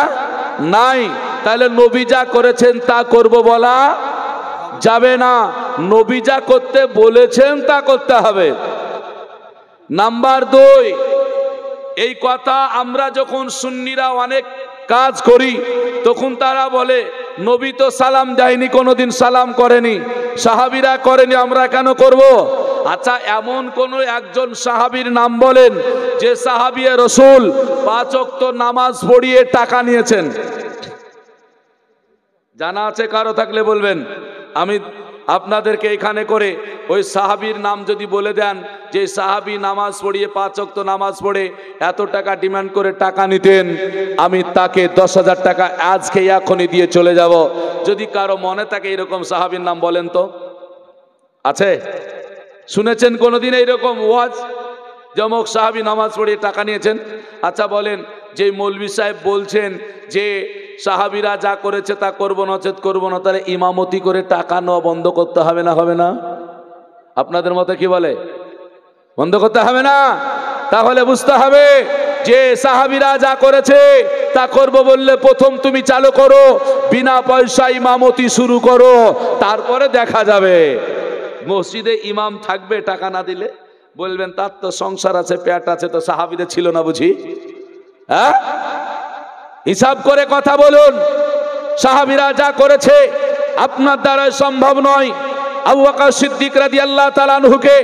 S1: নাই। তাহলে নবী যা করেছেন তা করব বলা যাবে না, নবী যা করতে বলেছেন তা করতে হবে। নাম্বার 2, এই কথা আমরা যখন সুন্নিরা অনেক কাজ করি তখন তারা বলে নবী তো সালাম দেয়নি, কোনোদিন সালাম করেনি, সাহাবীরা করেনি, আমরা কেন করব? আচ্ছা, এমন কোন একজন সাহাবীর নাম বলেন যে সাহাবী রাসূল 5 ওয়াক্ত নামাজ পড়িয়ে টাকা নিয়েছেন? জানা আছে কারো? থাকলে বলবেন। আপনাদেরকে এখানে করে ওই সাহাবীর নাম যদি বলে দেন যে সাহাবী নামাজ পড়িয়ে 5 ওয়াক্ত নামাজ পড়ে এত টাকা ডিমান্ড করে টাকা নিতেন, আমি তাকে 10,000 টাকা আজকে এখনই দিয়ে চলে যাব। যদি কারো মনে থাকে এরকম সাহাবীর নাম বলেন তো, আছে? শুনেছেন কোনোদিন এইরকম ওয়াজ যেমক সাহাবী নামাজ পড়িয়ে টাকা নিয়েছেন? আচ্ছা বলেন, যে মৌলভী সাহেব বলছেন যে সাহাবীরা যা করেছে তা করবো নচেত করবো না, তাহলে ইমামতি করে টাকা নেওয়া বন্ধ করতে হবে না? হবে না? আপনাদের মতে কি বলে? বন্ধ করতে হবে না? তাহলে বুঝতে হবে যে সাহাবীরা যা করেছে তা করব বললে প্রথম তুমি চালু করো, বিনা পয়সা ইমামতি শুরু করো, তারপরে দেখা যাবে। মসজিদে ইমাম থাকবে টাকা না দিলে? বলবেন তার তো সংসার আছে, পেট আছে, তো সাহাবীদের ছিল না বুঝি? হ্যাঁ, হিসাব করে কথা বলুন। সাহাবীরা যা করেছে আপনার দ্বারা সম্ভব নয়। আবু বকর সিদ্দিক রাদিয়াল্লাহু তাআলা আনহুকে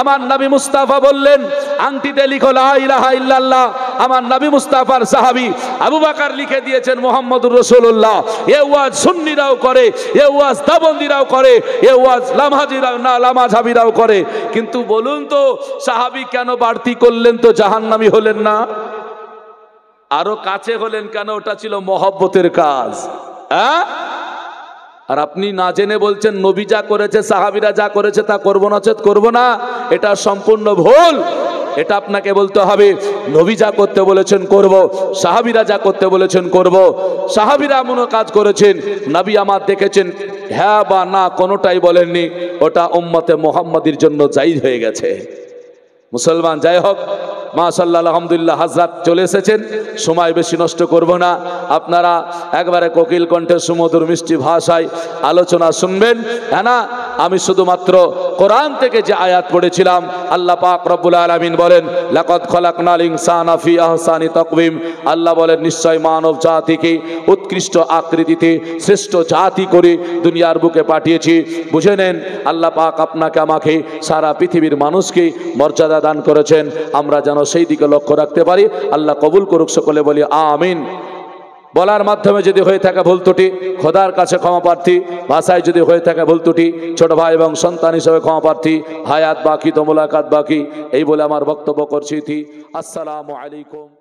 S1: আমার নবী মুস্তাফা বললেন, আংটিতে লিখো লা ইলাহা ইল্লাল্লাহ। আমার নবী মুস্তাফার সাহাবী আবু বকর লিখে দিয়েছেন মুহাম্মদুর রাসূলুল্লাহ। এ ওয়াজ সুন্নিরাও করে, এ ওয়াজ দাবন্দিরাও করে, এ ওয়াজ লামাজিরাও না লামাঝাবিরাও করে। কিন্তু বলুন তো সাহাবী কেন বাড়তি করলেন তো জাহান্নামী হলেন না? আরো কাছে হলেন কেন? ওটা ছিল মহব্বতের কাজ। হ্যাঁ, আর আপনি না জেনে বলছেন নবী যা করেছে সাহাবীরা যা করেছে তা করবো না চেত করবো না, এটা সম্পূর্ণ ভুল। এটা আপনাকে বলতে হবে নবী যা করতে বলেছেন করব, সাহাবীরা যা করতে বলেছেন করব। সাহাবীরা এমন কাজ করেছেন, নবী আমার দেখেছেন হ্যাঁ বা না কোনোটাই বলেননি, ওটা উম্মতে মুহাম্মাদির জন্য জায়েজ হয়ে গেছে। মুসলমান যাই হোক, মাশাআল্লাহ আলহামদুলিল্লাহ হযরত চলে এসেছেন, সময় বেশি নষ্ট করব না। আপনারা একবারে কোকিল কণ্ঠে সুমধুর মিষ্টি ভাষায় আলোচনা শুনবেন। হ্যাঁ না, আমি শুধুমাত্র কোরআন থেকে যে আয়াত পড়েছিলাম, আল্লাহ পাক রব্বুল আলামিন বলেন লাকাদ খলাকনাল ইনসানা ফি আহসানি তাকওয়িম। আল্লাহ বলেন নিশ্চয় মানব জাতিকে উৎকৃষ্ট আকৃতিতে শ্রেষ্ঠ জাতি করে দুনিয়ার বুকে পাঠিয়েছি। বুঝে নেন আল্লাহ পাক আপনাকে আমাকে সারা পৃথিবীর মানুষকে মর্যাদা দান করেছেন, আমরা যেন সেই দিকে লক্ষ্য রাখতে পারি। আল্লাহ কবুল করুক, সকলে বলি আমিন। বলার মাধ্যমে যদি হয়ে থাকে ভুল ত্রুটি, খোদার কাছে ক্ষমা প্রার্থী। ভাষায় যদি হয়ে থাকে ভুল ত্রুটি, ছোট ভাই এবং সন্তান হিসেবে ক্ষমা প্রার্থী। হায়াত বাকি তো মোলাকাত বাকি, এই বলে আমার বক্তব্য করছি। আসসালামু আলাইকুম।